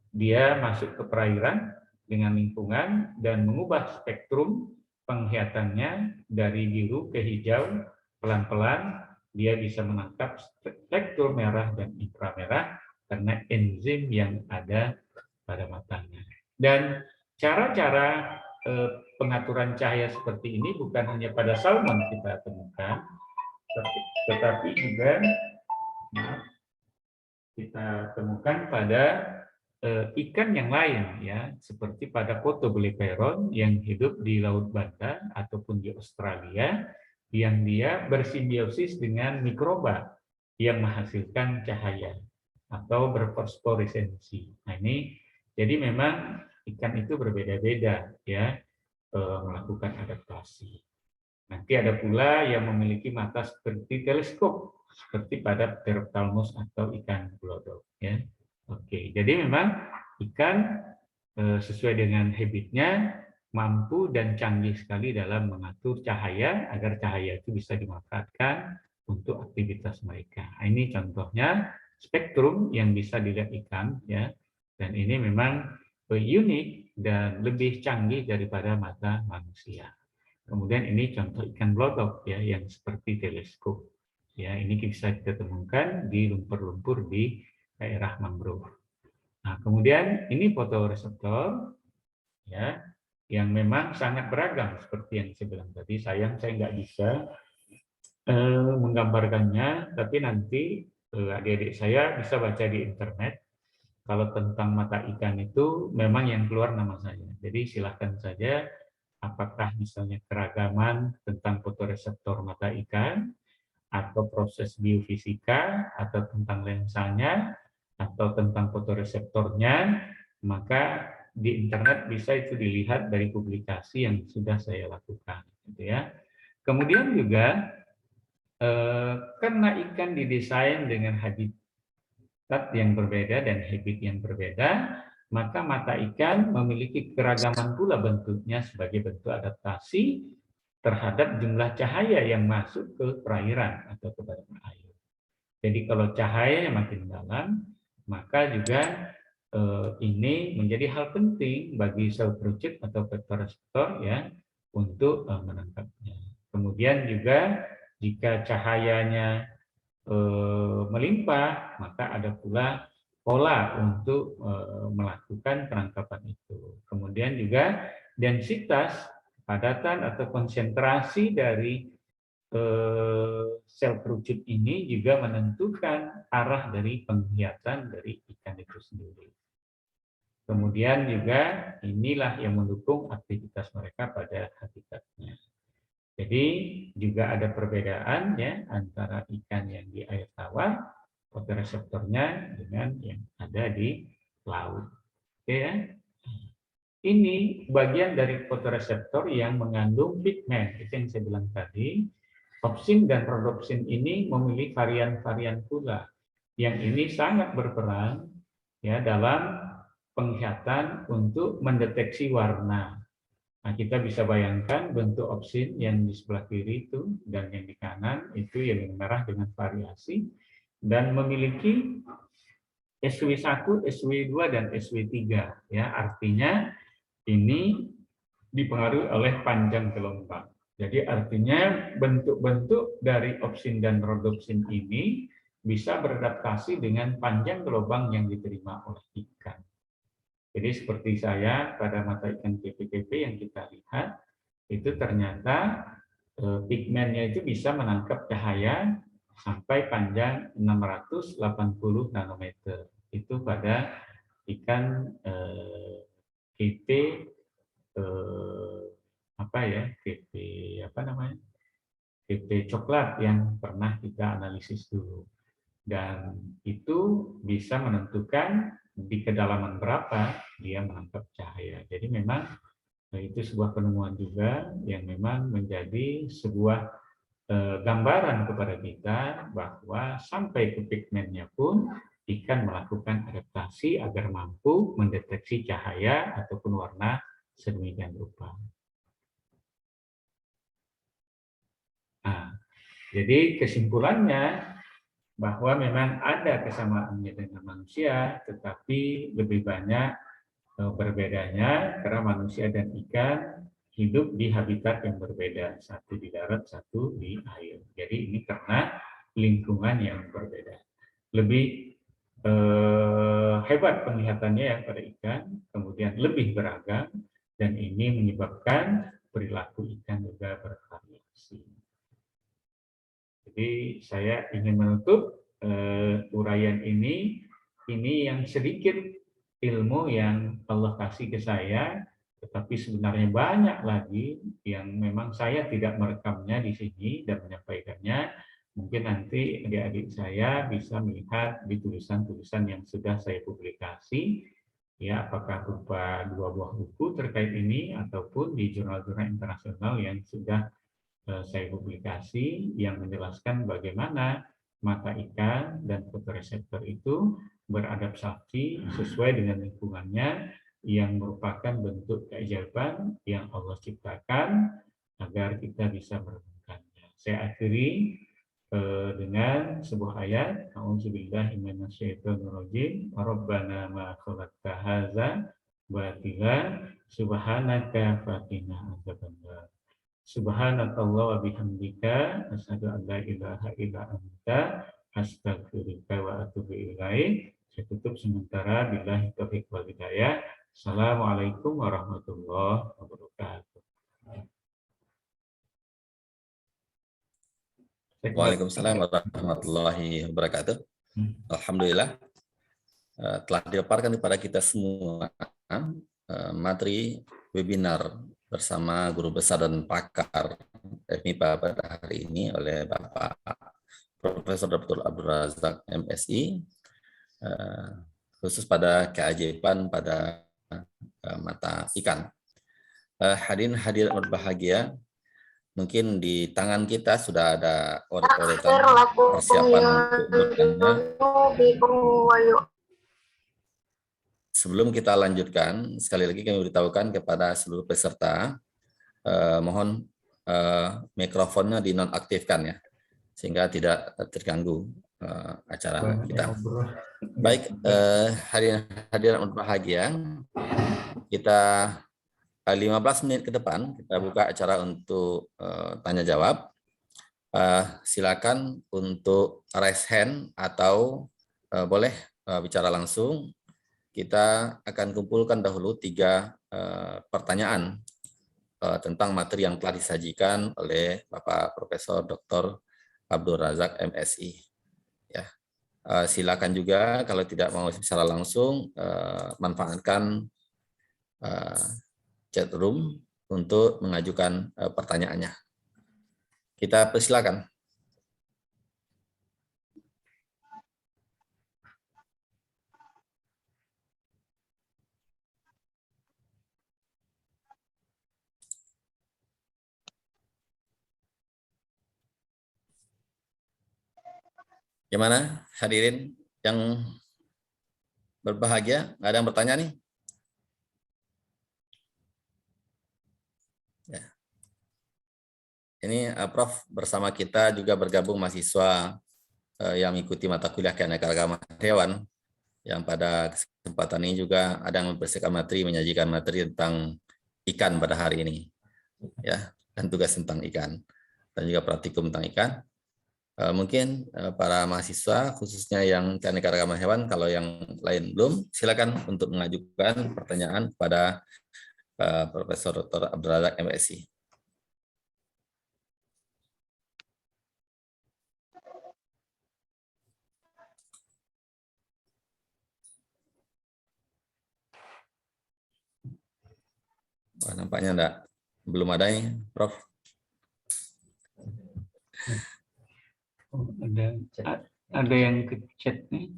dia masuk ke perairan dengan lingkungan dan mengubah spektrum penglihatannya dari biru ke hijau pelan-pelan. Dia bisa menangkap spektrum merah dan inframerah karena enzim yang ada pada matanya. Dan cara-cara pengaturan cahaya seperti ini bukan hanya pada salmon kita temukan, tetapi juga kita temukan pada ikan yang lain, ya, seperti pada Photobuleperon yang hidup di Laut Banda ataupun di Australia, yang dia bersimbiosis dengan mikroba yang menghasilkan cahaya atau berfosforesensi. Nah, ini jadi memang ikan itu berbeda-beda, ya, melakukan adaptasi. Nanti ada pula yang memiliki mata seperti teleskop, seperti pada Pterophthalmus atau ikan glodok, ya. Oke, jadi memang ikan sesuai dengan habitnya mampu dan canggih sekali dalam mengatur cahaya agar cahaya itu bisa dimanfaatkan untuk aktivitas mereka. Nah, ini contohnya spektrum yang bisa dilihat ikan, ya, dan ini memang unik dan lebih canggih daripada mata manusia. Kemudian ini contoh ikan glodok, ya, yang seperti teleskop. Ya, ini bisa kita temukan di lumpur-lumpur di daerah mangrove. Nah, kemudian ini fotoreseptor, ya, yang memang sangat beragam seperti yang saya bilang tadi. Sayang saya nggak bisa menggambarkannya, tapi nanti adik-adik saya bisa baca di internet. Kalau tentang mata ikan itu memang yang keluar nama saya. Jadi silahkan saja, apakah misalnya keragaman tentang fotoreseptor mata ikan, atau proses biofisika, atau tentang lensanya, atau tentang fotoreseptornya, maka di internet bisa itu dilihat dari publikasi yang sudah saya lakukan, gitu ya. Kemudian juga karena ikan didesain dengan habitat yang berbeda dan habit yang berbeda, maka mata ikan memiliki keragaman pula bentuknya sebagai bentuk adaptasi terhadap jumlah cahaya yang masuk ke perairan atau ke badan air. Jadi kalau cahayanya makin dalam, maka juga ini menjadi hal penting bagi sel kerucut atau fotoreseptor, ya, untuk menangkapnya. Kemudian juga jika cahayanya melimpah, maka ada pula pola untuk melakukan penangkapan itu. Kemudian juga densitas, padatan atau konsentrasi dari sel kerucut ini juga menentukan arah dari penglihatan dari ikan itu sendiri. Kemudian juga inilah yang mendukung aktivitas mereka pada habitatnya. Jadi juga ada perbedaan, ya, antara ikan yang di air tawar, fotoreseptornya, dengan yang ada di laut. Oke, ya. Ini bagian dari fotoreseptor yang mengandung pigmen, itu yang saya bilang tadi. Opsin dan rhodopsin ini memiliki varian-varian pula, yang ini sangat berperan, ya, dalam penglihatan untuk mendeteksi warna. Nah, kita bisa bayangkan bentuk opsin yang di sebelah kiri itu dan yang di kanan itu yang merah dengan variasi dan memiliki SW1, SW2 dan SW3, ya. Artinya ini dipengaruhi oleh panjang gelombang. Jadi artinya bentuk-bentuk dari opsin dan rhodopsin ini bisa beradaptasi dengan panjang gelombang yang diterima oleh ikan. Jadi seperti saya pada mata ikan KPKP yang kita lihat, itu ternyata pigmennya itu bisa menangkap cahaya sampai panjang 680 nanometer. Itu pada ikan KP KP coklat yang pernah kita analisis dulu, dan itu bisa menentukan di kedalaman berapa dia menangkap cahaya. Jadi memang itu sebuah penemuan juga yang memang menjadi sebuah gambaran kepada kita bahwa sampai ke pigmennya pun ikan melakukan adaptasi agar mampu mendeteksi cahaya ataupun warna sedemikian rupa. Nah, Jadi kesimpulannya bahwa memang ada kesamaannya dengan manusia, tetapi lebih banyak berbedanya karena manusia dan ikan hidup di habitat yang berbeda, satu di darat, satu di air. Jadi ini karena lingkungan yang berbeda. Lebih hebat penglihatannya yang pada ikan, kemudian lebih beragam, dan ini menyebabkan perilaku ikan juga bervariasi. Jadi saya ingin menutup uraian ini yang sedikit ilmu yang Allah kasih ke saya, tetapi sebenarnya banyak lagi yang memang saya tidak merekamnya di sini dan menyampaikannya. Mungkin nanti adik-adik saya bisa melihat di tulisan-tulisan yang sudah saya publikasi, ya apakah berupa 2 buah buku terkait ini ataupun di jurnal-jurnal internasional yang sudah saya publikasi yang menjelaskan bagaimana mata ikan dan fotoreseptor itu beradaptasi sesuai dengan lingkungannya yang merupakan bentuk keajaiban yang Allah ciptakan agar kita bisa merenungkannya. Saya akhiri dengan sebuah ayat, A'udzubillahi minasyaitonirrajim, Rabbana ma khalaqta hadza batila subhanaka faqina adzabannar. Subhanakallah wa bihamdika asyhadu an la ilaha illa anta astaghfiruka wa atubu ilaik. Saya tutup sementara, billahi taufiq wal hidayah. Assalamualaikum warahmatullahi wabarakatuh.
Waalaikumsalam warahmatullahi wabarakatuh. Alhamdulillah telah dipaparkan kepada kita semua materi webinar bersama guru besar dan pakar FMIPA pada hari ini oleh Bapak Profesor Dr. Abdul Razak MSI, khusus pada keajaiban pada mata ikan. Hadirin hadirat berbahagia, mungkin di tangan kita sudah ada oret-oretan persiapan untuk bertanya. Sebelum kita lanjutkan, sekali lagi kami beritahukan kepada seluruh peserta, mohon mikrofonnya dinonaktifkan ya, sehingga tidak terganggu acara kita. Baik, hadirin berbahagia, kita 15 menit ke depan kita buka acara untuk tanya jawab. Silakan untuk raise hand atau boleh bicara langsung. Kita akan kumpulkan dahulu 3 pertanyaan tentang materi yang telah disajikan oleh Bapak Profesor Dr. Abdul Razak MSI. Ya, silakan juga kalau tidak mau secara langsung manfaatkan chat room untuk mengajukan pertanyaannya. Kita persilakan. Gimana hadirin yang berbahagia? Nggak ada yang bertanya nih? Ya. Ini Prof bersama kita juga bergabung mahasiswa yang mengikuti mata kuliah keanekaragaman hewan, yang pada kesempatan ini juga ada yang mempersiapkan materi, menyajikan materi tentang ikan pada hari ini, ya, dan tugas tentang ikan dan juga praktikum tentang ikan. Mungkin para mahasiswa khususnya yang keanekaragaman hewan, kalau yang lain belum, silakan untuk mengajukan pertanyaan kepada Profesor Dr. Abdul Razak MSI. Wah, nampaknya belum ada nih, Prof.
Oh, ada yang ke chat nih.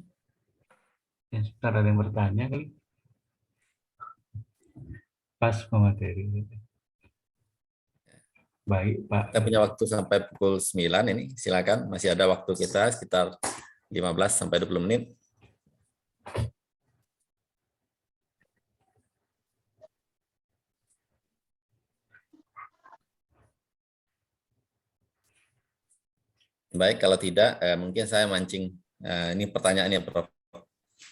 Ya, sebentar ada yang bertanya kali. Pas pemateri. Baik, Pak.
Kita punya waktu sampai pukul 9 ini. Silakan, masih ada waktu kita sekitar 15 sampai 20 menit. Baik, kalau tidak, mungkin saya mancing. Ini pertanyaannya, Prof.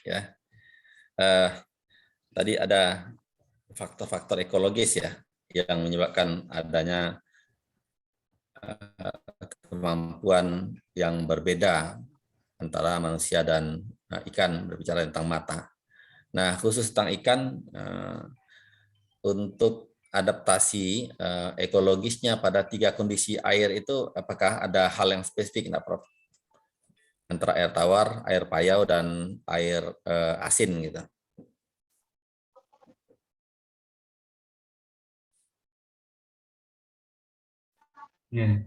Ya, tadi ada faktor-faktor ekologis ya yang menyebabkan adanya kemampuan yang berbeda antara manusia dan ikan berbicara tentang mata. Nah, khusus tentang ikan, untuk adaptasi ekologisnya pada 3 kondisi air itu, apakah ada hal yang spesifik, enggak, Prof? Antara air tawar, air payau, dan air asin gitu.
Ya,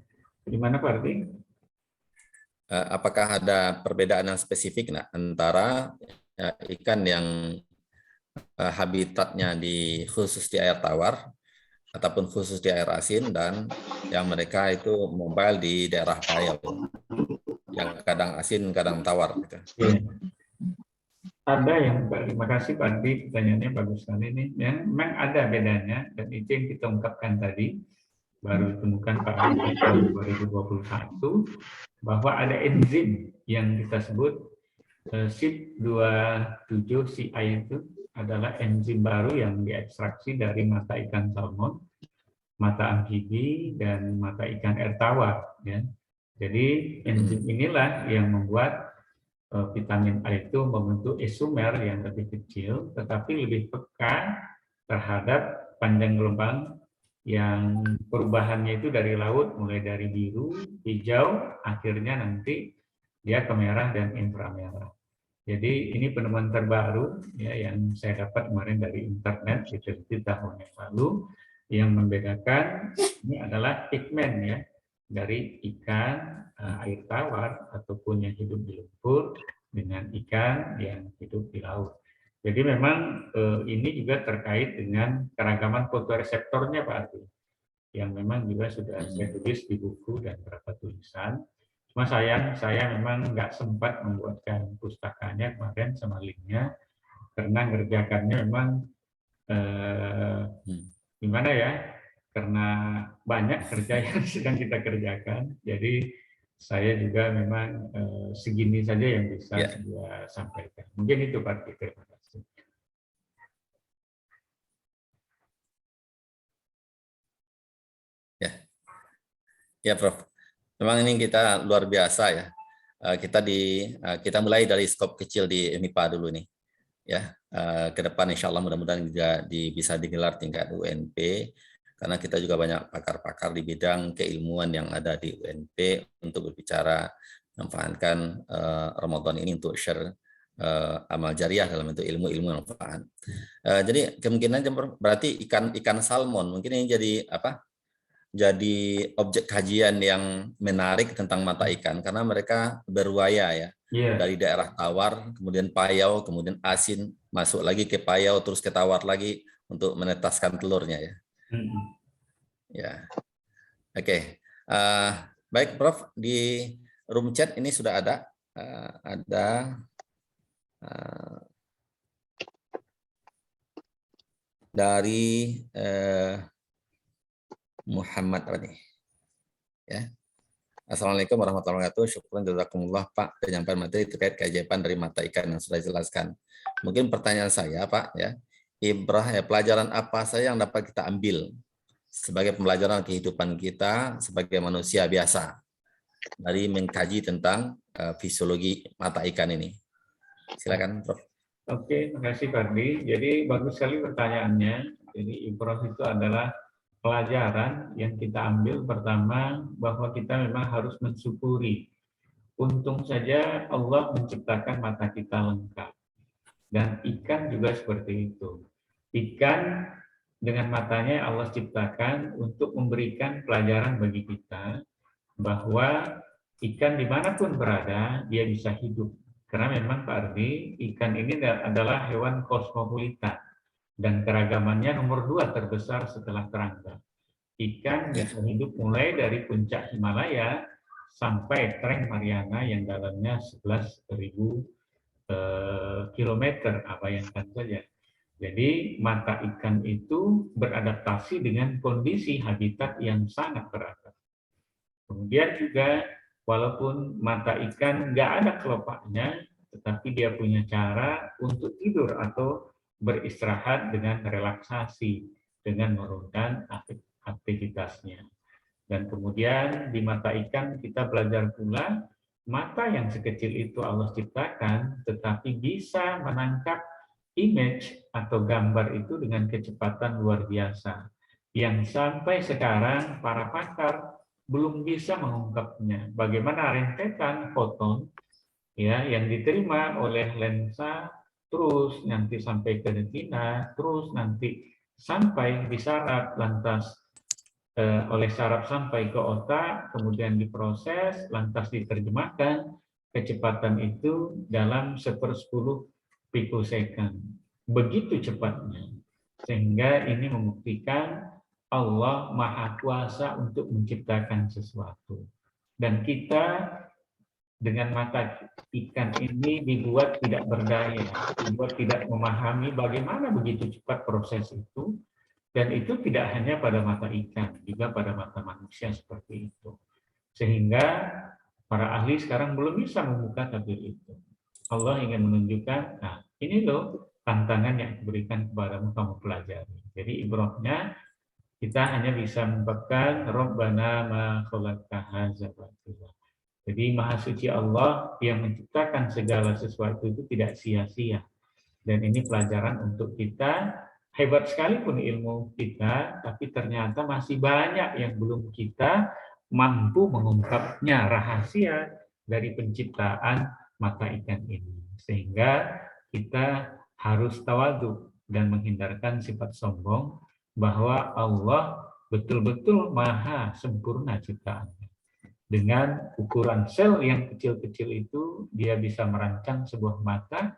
gimana Pak Ardi?
Apakah ada perbedaan yang spesifik antara ikan yang habitatnya khusus di air tawar ataupun khusus di air asin, dan yang mereka itu mobile di daerah payau, yang kadang asin, kadang tawar gitu.
Ya. Ada yang, terima kasih Pak Ardi, pertanyaannya bagus sekali nih. Ya, memang ada bedanya, dan itu yang kita ungkapkan tadi, baru ditemukan Pak Ardi tahun 2021, bahwa ada enzim yang kita sebut CYP27CI itu adalah enzim baru yang diekstraksi dari mata ikan salmon, mata amfibi, dan mata ikan air tawar. Ya. Jadi enzim inilah yang membuat vitamin A itu membentuk isomer yang lebih kecil, tetapi lebih peka terhadap panjang gelombang yang perubahannya itu dari laut, mulai dari biru, hijau, akhirnya nanti dia ke merah dan inframerah. Jadi ini penemuan terbaru ya, yang saya dapat kemarin dari internet, diteliti tahun yang lalu, yang membedakan ini adalah pigmen ya, dari ikan air tawar ataupun yang hidup di lumpur dengan ikan yang hidup di laut. Jadi memang ini juga terkait dengan keragaman fotoreseptornya Pak Ardi, yang memang juga sudah saya tulis di buku dan beberapa tulisan. Cuma sayang, saya memang nggak sempat membuatkan pustakanya kemarin sama linknya, karena ngerjakannya memang gimana ya, karena banyak kerja yang sedang kita kerjakan, jadi saya juga memang segini saja yang bisa saya sampaikan. Mungkin itu Pak. Terima kasih.
Ya, Prof. Memang ini kita luar biasa ya. Kita mulai dari skop kecil di MIPA dulu nih. Ya, ke depan insya Allah mudah-mudahan juga bisa digelar tingkat UNP, karena kita juga banyak pakar-pakar di bidang keilmuan yang ada di UNP untuk berbicara memanfaatkan Ramadan ini untuk share amal jariah dalam bentuk ilmu-ilmu yang manfaat. Jadi kemungkinan berarti ikan salmon mungkin ini jadi objek kajian yang menarik tentang mata ikan, karena mereka berwaya ya. Dari daerah tawar, kemudian payau, kemudian asin, masuk lagi ke payau, terus ke tawar lagi untuk menetaskan telurnya ya. Ya, oke. Baik Prof, di room chat ini sudah ada dari Muhammad nih. Ya. Assalamualaikum warahmatullahi wabarakatuh. Syukran jazakumullah Pak penyampaian materi terkait keajaiban dari mata ikan yang sudah dijelaskan. Mungkin pertanyaan saya Pak ya, ibrah ya, pelajaran apa saja yang dapat kita ambil sebagai pembelajaran kehidupan kita sebagai manusia biasa dari mengkaji tentang fisiologi mata ikan ini? Silakan Prof.
Oke, terima kasih Pak Ardi. Jadi bagus sekali pertanyaannya. Jadi ibrah itu adalah pelajaran yang kita ambil pertama, bahwa kita memang harus mensyukuri. Untung saja Allah menciptakan mata kita lengkap. Dan ikan juga seperti itu. Ikan dengan matanya Allah ciptakan untuk memberikan pelajaran bagi kita bahwa ikan dimanapun berada, dia bisa hidup. Karena memang Pak Ardi, ikan ini adalah hewan kosmopolitan. Dan keragamannya nomor 2 terbesar setelah kerangka. Ikan bisa hidup mulai dari puncak Himalaya sampai Trench Mariana yang dalamnya 11.000 kilometer, bayangkan saja. Jadi mata ikan itu beradaptasi dengan kondisi habitat yang sangat beragam. Kemudian juga Walaupun mata ikan nggak ada kelopaknya, tetapi dia punya cara untuk tidur atau beristirahat dengan relaksasi, dengan menurunkan aktivitasnya. Dan kemudian di mata ikan kita belajar pula, mata yang sekecil itu Allah ciptakan, tetapi bisa menangkap image atau gambar itu dengan kecepatan luar biasa. Yang sampai sekarang para pakar belum bisa mengungkapnya. Bagaimana rentetan foton ya yang diterima oleh lensa, terus nanti sampai ke retina, terus nanti sampai di saraf, lantas oleh saraf sampai ke otak, kemudian diproses, lantas diterjemahkan, kecepatan itu dalam 1/10 pikosecond. Begitu cepatnya. Sehingga ini membuktikan Allah Maha Kuasa untuk menciptakan sesuatu. Dan kita dengan mata ikan ini dibuat tidak berdaya, dibuat tidak memahami bagaimana begitu cepat proses itu. Dan itu tidak hanya pada mata ikan, juga pada mata manusia seperti itu. Sehingga para ahli sekarang belum bisa membuka tabir itu. Allah ingin menunjukkan, nah ini loh tantangan yang diberikan kepadamu kamu pelajari. Jadi ibrahnya kita hanya bisa membacakan Rabbana ma khalaqta hadza batila. Jadi Maha Suci Allah yang menciptakan segala sesuatu itu tidak sia-sia. Dan ini pelajaran untuk kita. Hebat sekalipun ilmu kita, tapi ternyata masih banyak yang belum kita mampu mengungkapnya, rahasia dari penciptaan mata ikan ini. Sehingga kita harus tawadu dan menghindarkan sifat sombong bahwa Allah betul-betul maha sempurna ciptaannya. Dengan ukuran sel yang kecil-kecil itu, dia bisa merancang sebuah mata,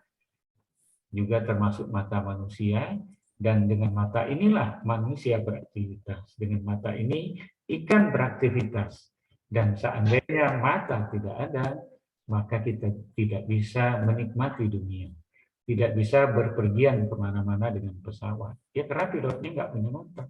juga termasuk mata manusia. Dan dengan mata inilah manusia beraktivitas. Dengan mata ini ikan beraktivitas. Dan seandainya mata tidak ada, maka kita tidak bisa menikmati dunia. Tidak bisa berpergian kemana-mana dengan pesawat. Ya karena pilotnya nggak punya mata.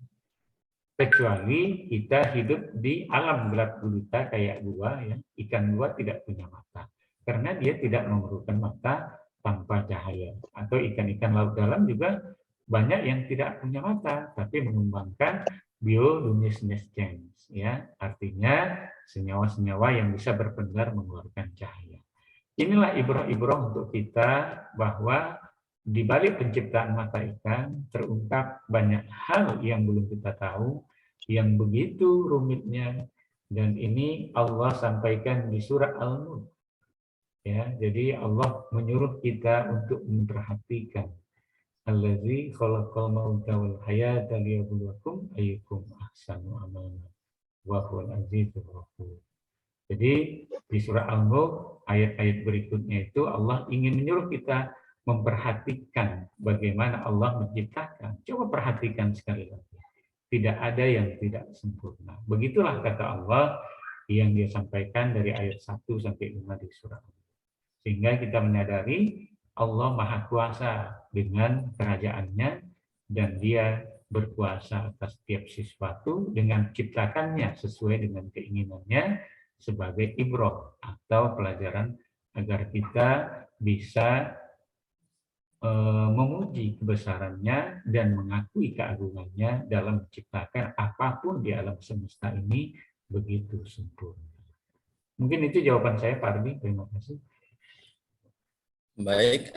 Kecuali kita hidup di alam gelap gulita kayak gua, ya. Ikan gua tidak punya mata. Karena dia tidak memerlukan mata tanpa cahaya. Atau ikan-ikan laut dalam juga banyak yang tidak punya mata, tapi mengembangkan bioluminescence, ya, artinya senyawa-senyawa yang bisa berpendar mengeluarkan cahaya. Inilah ibrah-ibrah untuk kita bahwa di balik penciptaan mata ikan terungkap banyak hal yang belum kita tahu, yang begitu rumitnya, dan ini Allah sampaikan di surah Al-Mulk. Ya, jadi Allah menyuruh kita untuk memperhatikan Allazi khalaqal mauta wal hayata liyabluwakum ayyukum ahsanu amala wa huwal azizur ghafur. Jadi di surah Al-Mulk ayat-ayat berikutnya itu Allah ingin menyuruh kita memperhatikan bagaimana Allah menciptakan. Coba perhatikan sekali lagi. Tidak ada yang tidak sempurna. Begitulah kata Allah yang dia sampaikan dari ayat 1 sampai 5 di surah Al-Mulk. Sehingga kita menyadari Allah Maha Kuasa dengan kerajaannya, dan dia berkuasa atas setiap sesuatu dengan ciptakannya sesuai dengan keinginannya sebagai ibrah atau pelajaran agar kita bisa memuji kebesarannya dan mengakui keagungannya dalam menciptakan apapun di alam semesta ini begitu sempurna. Mungkin itu jawaban saya, Pak Ardi. Terima kasih.
Baik,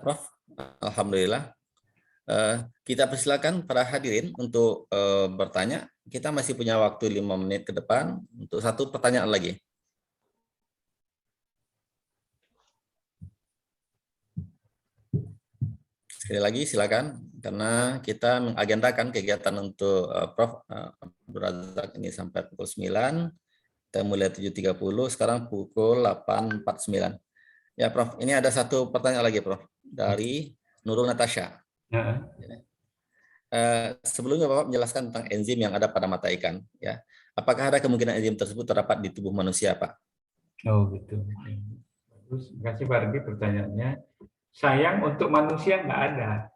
Prof. Alhamdulillah. Kita persilakan para hadirin untuk bertanya. Kita masih punya waktu 5 menit ke depan untuk satu pertanyaan lagi. Sekali lagi silakan, karena kita mengagendakan kegiatan untuk Prof. Abdul Razak ini sampai pukul 9. Kita mulai 7.30, sekarang pukul 8.49. Ya, Prof. Ini ada satu pertanyaan lagi, Prof. Dari Nurul Natasha. Sebelumnya Bapak menjelaskan tentang enzim yang ada pada mata ikan. Ya, apakah ada kemungkinan enzim tersebut terdapat di tubuh manusia, Pak?
Oh, gitu. Terus, terima kasih Pak Ardi pertanyaannya. Sayang untuk manusia nggak ada.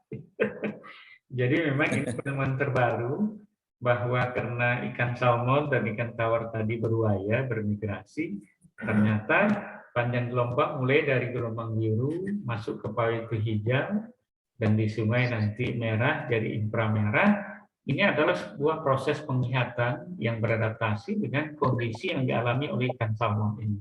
Jadi memang ini penemuan terbaru bahwa karena ikan salmon dan ikan tawar tadi berbuaya, bermigrasi, ternyata panjang gelombang mulai dari gelombang biru masuk ke paling ke hijau, dan di sungai nanti merah jadi inframerah. Ini adalah sebuah proses penglihatan yang beradaptasi dengan kondisi yang dialami oleh ikan salmon ini.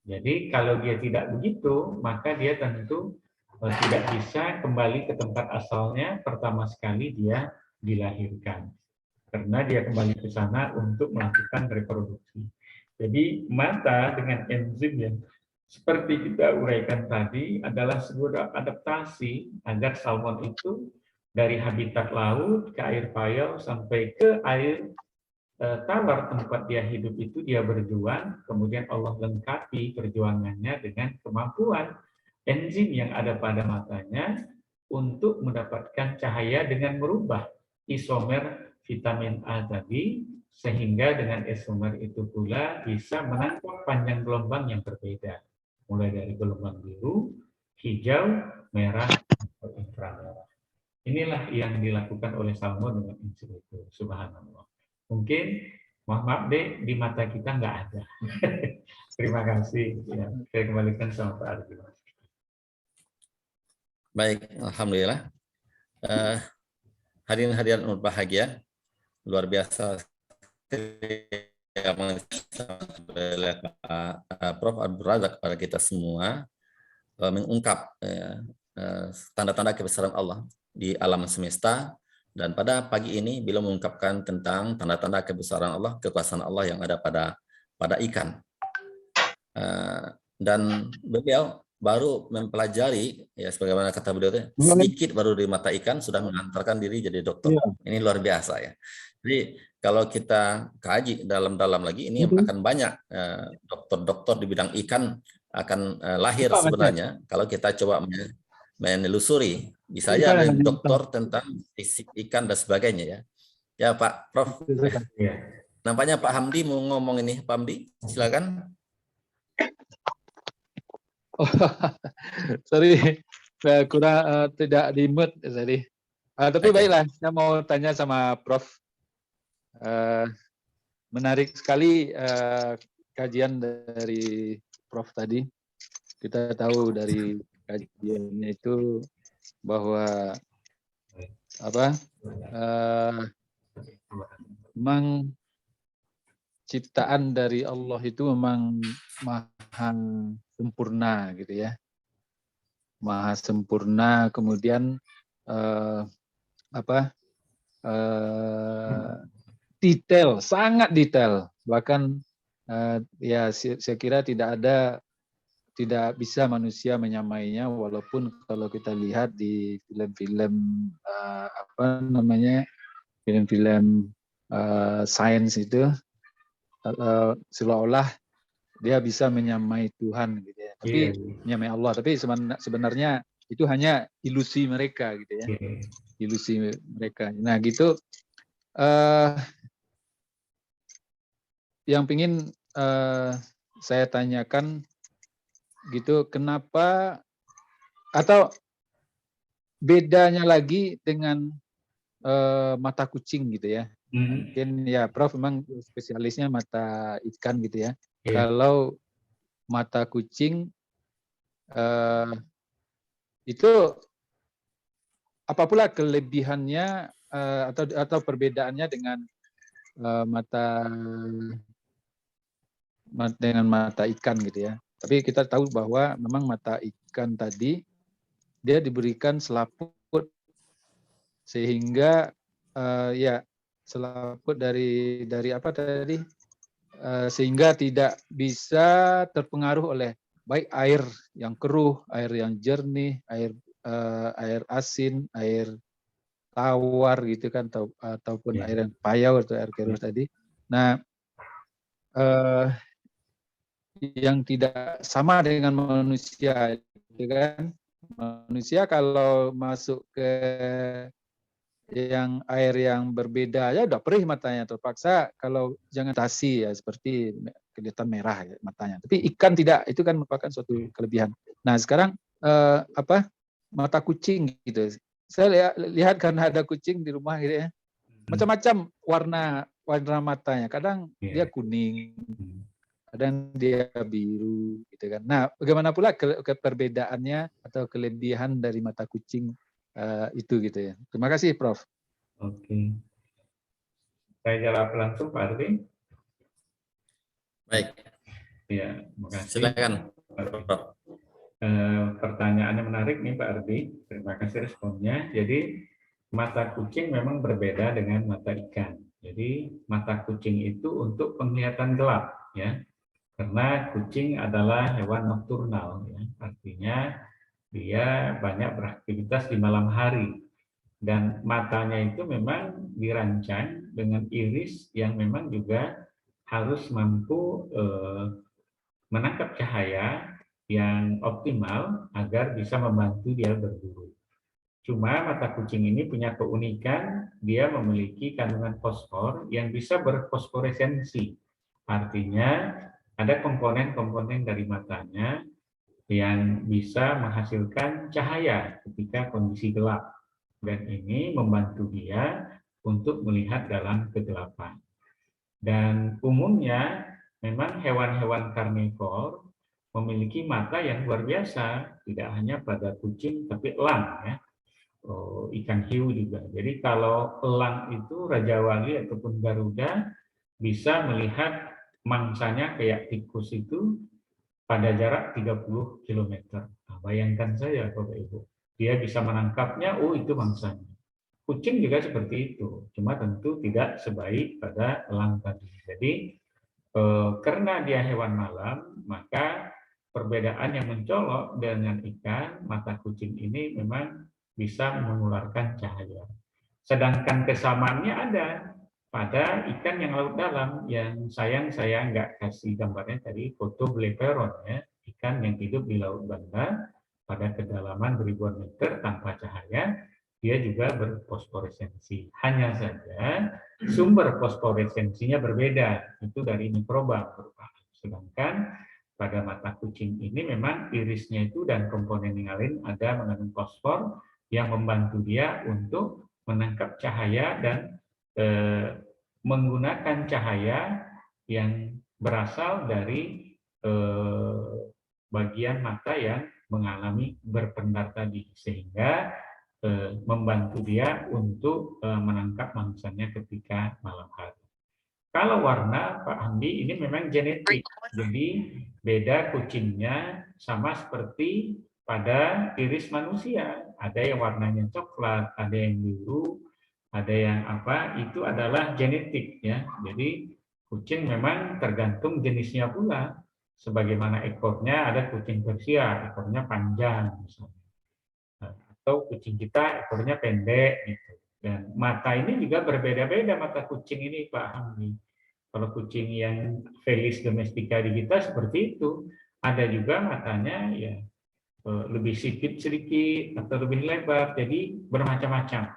Jadi kalau dia tidak begitu, maka dia tentu tidak bisa kembali ke tempat asalnya pertama sekali dia dilahirkan. Karena dia kembali ke sana untuk melakukan reproduksi. Jadi mata dengan enzim yang seperti kita uraikan tadi adalah sebuah adaptasi agar salmon itu dari habitat laut ke air payau sampai ke air tawar tempat dia hidup itu dia berjuang, kemudian Allah lengkapi perjuangannya dengan kemampuan enzim yang ada pada matanya untuk mendapatkan cahaya dengan merubah isomer vitamin A tadi, sehingga dengan isomer itu pula bisa menangkap panjang gelombang yang berbeda, mulai dari gelombang biru, hijau, merah, atau inframerah. Inilah yang dilakukan oleh salmon dengan enzim itu. Subhanallah. Mungkin, maaf deh, di mata kita nggak ada. Terima kasih. Ya, saya kembalikan sama Pak Ardi.
Baik, alhamdulillah. Hadirin-hadirin berbahagia, luar biasa yang oleh Pak Prof. Abdul Razak kepada kita semua, mengungkap tanda-tanda kebesaran Allah di alam semesta, dan pada pagi ini beliau mengungkapkan tentang tanda-tanda kebesaran Allah, kekuasaan Allah yang ada pada ikan. Dan beliau baru mempelajari, ya sebagaimana kata beliau, sedikit baru di mata ikan sudah mengantarkan diri jadi dokter. Ini luar biasa ya. Jadi kalau kita kaji dalam-dalam lagi, ini akan banyak dokter-dokter di bidang ikan akan lahir sebenarnya kalau kita coba menelusuri. Bisa aja ada dokter tentang fisik ikan dan sebagainya ya. Ya Pak Prof. Nampaknya Pak Hamdi mau ngomong ini. Pak Hamdi, silakan.
Oh, sorry, kurang tidak di mute tadi. Tapi baiklah, saya mau tanya sama Prof. Menarik sekali kajian dari Prof tadi. Kita tahu dari kajiannya itu bahwa memang ciptaan dari Allah itu memang maha sempurna gitu ya, maha sempurna. Kemudian detail, sangat detail, bahkan ya saya kira tidak bisa manusia menyamainya, walaupun kalau kita lihat di film-film film-film sains itu seolah-olah dia bisa menyamai Tuhan gitu ya, tapi menyamai Allah, tapi sebenarnya itu hanya ilusi mereka gitu ya, ilusi mereka. Nah gitu, yang ingin saya tanyakan gitu, kenapa atau bedanya lagi dengan mata kucing gitu ya. Mungkin ya Prof memang spesialisnya mata ikan gitu ya. Kalau mata kucing itu apa pula kelebihannya atau perbedaannya dengan mata ikan gitu ya. Tapi kita tahu bahwa memang mata ikan tadi dia diberikan selaput, sehingga ya selaput dari apa tadi, sehingga tidak bisa terpengaruh oleh baik air yang keruh, air yang jernih, air asin, air tawar gitu kan, ataupun air yang payau atau air keruh tadi. Nah, yang tidak sama dengan manusia, gitu kan? Manusia kalau masuk ke yang air yang berbeda ya udah perih matanya, terpaksa kalau jangan tasi ya seperti kelihatan merah ya matanya. Tapi ikan tidak, itu kan merupakan suatu kelebihan. Nah sekarang mata kucing gitu. Saya lihat karena ada kucing di rumah gitu ya. macam-macam warna matanya. Kadang dia kuning, kadang dia biru, gitu kan. Nah, bagaimana pula perbedaannya atau kelebihan dari mata kucing itu gitu ya. Terima kasih, Prof.
Oke. Saya jawab langsung, Pak Ardi.
Baik.
Ya, terima kasih.
Silakan, Prof.
Pertanyaannya menarik nih, Pak Ardi. Terima kasih responnya. Jadi mata kucing memang berbeda dengan mata ikan. Jadi mata kucing itu untuk penglihatan gelap, ya. Karena kucing adalah hewan nokturnal, ya. Artinya dia banyak beraktivitas di malam hari. Dan matanya itu memang dirancang dengan iris yang memang juga harus mampu menangkap cahaya yang optimal agar bisa membantu dia berburu. Cuma mata kucing ini punya keunikan, dia memiliki kandungan fosfor yang bisa berfosforesensi. Artinya ada komponen-komponen dari matanya yang bisa menghasilkan cahaya ketika kondisi gelap. Dan ini membantu dia untuk melihat dalam kegelapan. Dan umumnya memang hewan-hewan karnivor memiliki mata yang luar biasa, tidak hanya pada kucing tapi elang, ya. Ikan hiu juga. Jadi kalau elang itu Raja Wali ataupun Garuda bisa melihat mangsanya kayak tikus itu pada jarak 30 km. Nah, bayangkan saja Bapak Ibu, dia bisa menangkapnya, oh itu mangsanya. Kucing juga seperti itu, cuma tentu tidak sebaik pada elang tadi. Jadi karena dia hewan malam, maka perbedaan yang mencolok dengan ikan, mata kucing ini memang bisa mengeluarkan cahaya. Sedangkan kesamaannya ada pada ikan yang laut dalam, yang sayang saya nggak kasih gambarnya tadi, Photoblepharon, ya, ikan yang hidup di laut Banda pada kedalaman beribuan meter tanpa cahaya, dia juga berfosforesensi. Hanya saja sumber fosforesensinya berbeda, itu dari mikroba. Sedangkan pada mata kucing ini memang irisnya itu dan komponen yang lain ada mengandung fosfor yang membantu dia untuk menangkap cahaya dan menggunakan cahaya yang berasal dari bagian mata yang mengalami berpendar tadi, sehingga membantu dia untuk menangkap mangsanya ketika malam hari. Kalau warna, Pak Hamdi, ini memang genetik. Jadi beda kucingnya sama seperti pada iris manusia. Ada yang warnanya coklat, ada yang biru, ada yang apa, itu adalah genetik, ya. Jadi kucing memang tergantung jenisnya pula. Sebagaimana ekornya, ada kucing Persia, ekornya panjang misalnya. Atau kucing kita ekornya pendek gitu. Dan mata ini juga berbeda-beda mata kucing ini, Pak Hamdi. Kalau kucing yang Felis domestica di kita seperti itu, ada juga matanya ya lebih sedikit atau lebih lebar, jadi bermacam-macam.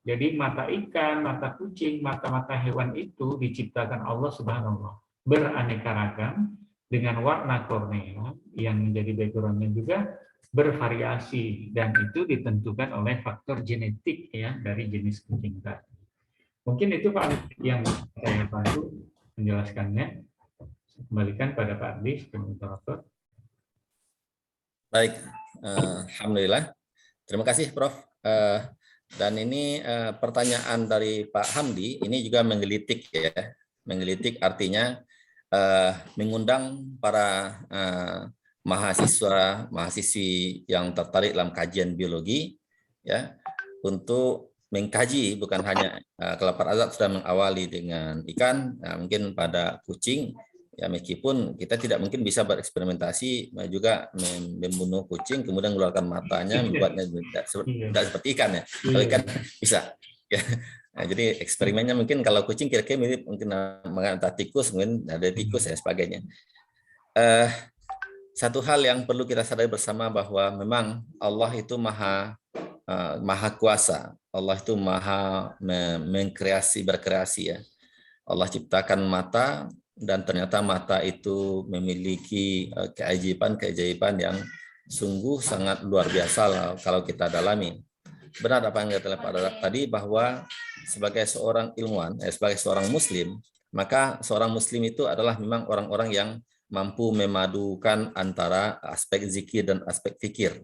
Jadi mata ikan, mata kucing, mata-mata hewan itu diciptakan Allah Subhanahu wa Ta'ala beraneka ragam dengan warna kornea yang menjadi background-nya juga bervariasi, dan itu ditentukan oleh faktor genetik, ya, dari jenis kucing tadi. Mungkin itu Pak yang saya bantu menjelaskannya. Kembalikan pada Pak Adi sebagai moderator.
Baik, alhamdulillah. Terima kasih, Prof. Dan ini pertanyaan dari Pak Hamdi ini juga menggelitik, ya. Menggelitik artinya mengundang para mahasiswa-mahasiswi yang tertarik dalam kajian biologi, ya, untuk mengkaji bukan hanya kalau Pak Azad sudah mengawali dengan ikan, nah, mungkin pada kucing. Ya, meskipun kita tidak mungkin bisa bereksperimentasi juga membunuh kucing kemudian mengeluarkan matanya membuatnya tidak seperti ikan, ya. Kalau ikan bisa, ya. Nah, jadi eksperimennya mungkin kalau kucing kira-kira mirip mungkin mengantar tikus, mungkin ada tikus dan sebagainya. Satu hal yang perlu kita sadari bersama bahwa memang Allah itu maha kuasa, Allah itu maha berkreasi, ya. Allah ciptakan mata, dan ternyata mata itu memiliki keajaiban yang sungguh sangat luar biasa kalau kita dalami. benar apa yang dikatakan Pak Dadak tadi, bahwa sebagai seorang ilmuwan, sebagai seorang muslim, maka seorang muslim itu adalah memang orang-orang yang mampu memadukan antara aspek zikir dan aspek fikir.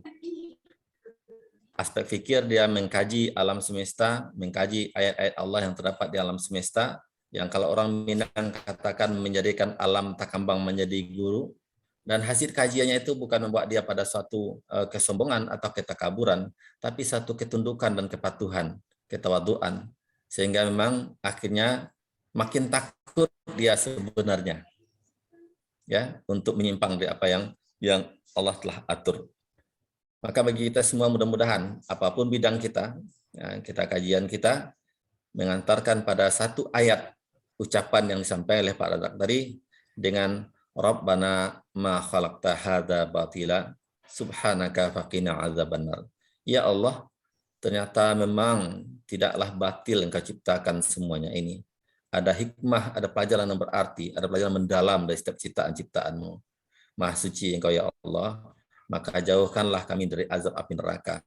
Aspek fikir dia mengkaji alam semesta, mengkaji ayat-ayat Allah yang terdapat di alam semesta, yang kalau orang Minang katakan menjadikan alam takambang menjadi guru, dan hasil kajiannya itu bukan membuat dia pada suatu kesombongan atau ketakaburan, tapi satu ketundukan dan kepatuhan, ketawaduan, sehingga memang akhirnya makin takut dia sebenarnya, ya, untuk menyimpang dari apa yang Allah telah atur. Maka bagi kita semua mudah-mudahan apapun bidang kita, ya, kajian kita mengantarkan pada satu ayat ucapan yang disampaikan oleh Pak Dadak tadi dengan Rabbana ma khalaqta hadza batila subhanaka faqina adzabannar. Ya Allah, ternyata memang tidaklah batil Engkau ciptakan semuanya ini. Ada hikmah, ada pelajaran yang berarti, ada pelajaran mendalam dari setiap ciptaan-ciptaanmu. Maha suci Engkau ya Allah, maka jauhkanlah kami dari azab api neraka.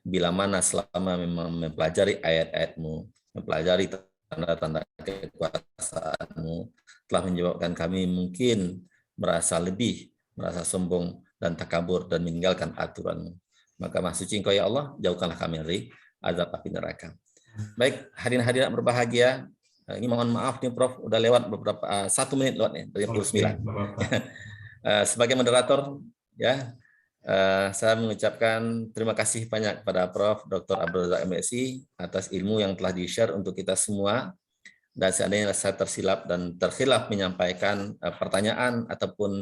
Bila mana selama memang mempelajari ayat-ayat-mu, mempelajari tanda-tanda kekuasaanmu, telah menyebabkan kami mungkin merasa lebih, merasa sombong dan takabur dan meninggalkan aturanmu. Maka Maha suci Engkau ya Allah, jauhkanlah kami dari azab api neraka. Baik, hadirin-hadirat berbahagia, ini mohon maaf nih Prof, udah lewat beberapa 1 menit lewat nih dari 29. Sebagai moderator, ya, saya mengucapkan terima kasih banyak kepada Prof. Dr. Abdul Razak MSI atas ilmu yang telah di-share untuk kita semua. Dan seandainya saya tersilap dan terkhilaf menyampaikan pertanyaan ataupun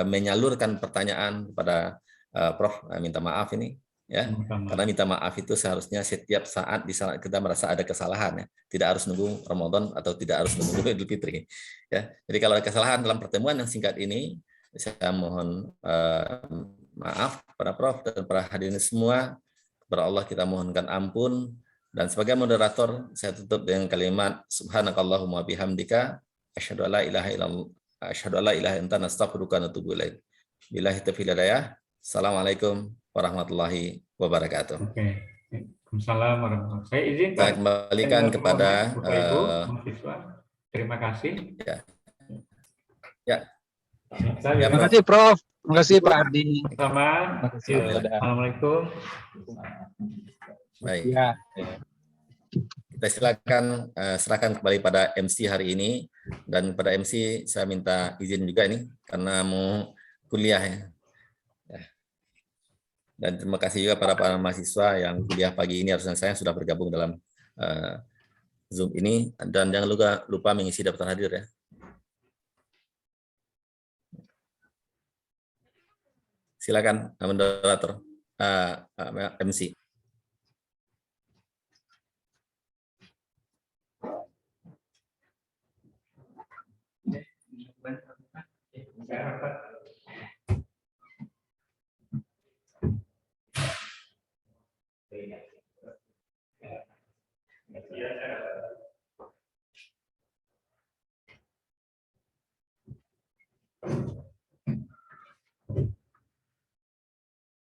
menyalurkan pertanyaan kepada Prof, minta maaf ini, ya. Karena minta maaf itu seharusnya setiap saat di saat kita merasa ada kesalahan, ya. Tidak harus nunggu Ramadan atau tidak harus nunggu Idul Fitri, ya. Jadi kalau ada kesalahan dalam pertemuan yang singkat ini, saya mohon maaf para Prof dan para hadirin semua. Kepada Allah kita mohonkan ampun. Dan sebagai moderator, saya tutup dengan kalimat Subhanakallahumma bihamdika asyhadu alla ilaha illallah asyhadu alla ilaha illa anta astaghfiruka wa atubu ilaik. Billahi taufiq wal hidayah. Assalamualaikum warahmatullahi wabarakatuh.
Oke. Waalaikumsalam warahmatullahi wabarakatuh. Saya izin
saya kembalikan kepada
Bapak Ibu mahasiswa. Terima kasih.
Ya. Ya.
Terima kasih Prof. Terima kasih Pak Ardi.
Sama.
Terima kasih.
Assalamualaikum.
Baik.
Ya.
Kita silakan serahkan kembali pada MC hari ini, dan pada MC saya minta izin juga ini karena mau kuliah, ya. Dan terima kasih juga para mahasiswa yang kuliah pagi ini, harusnya saya sudah bergabung dalam Zoom ini, dan jangan lupa mengisi daftar hadir, ya. Silakan moderator MC.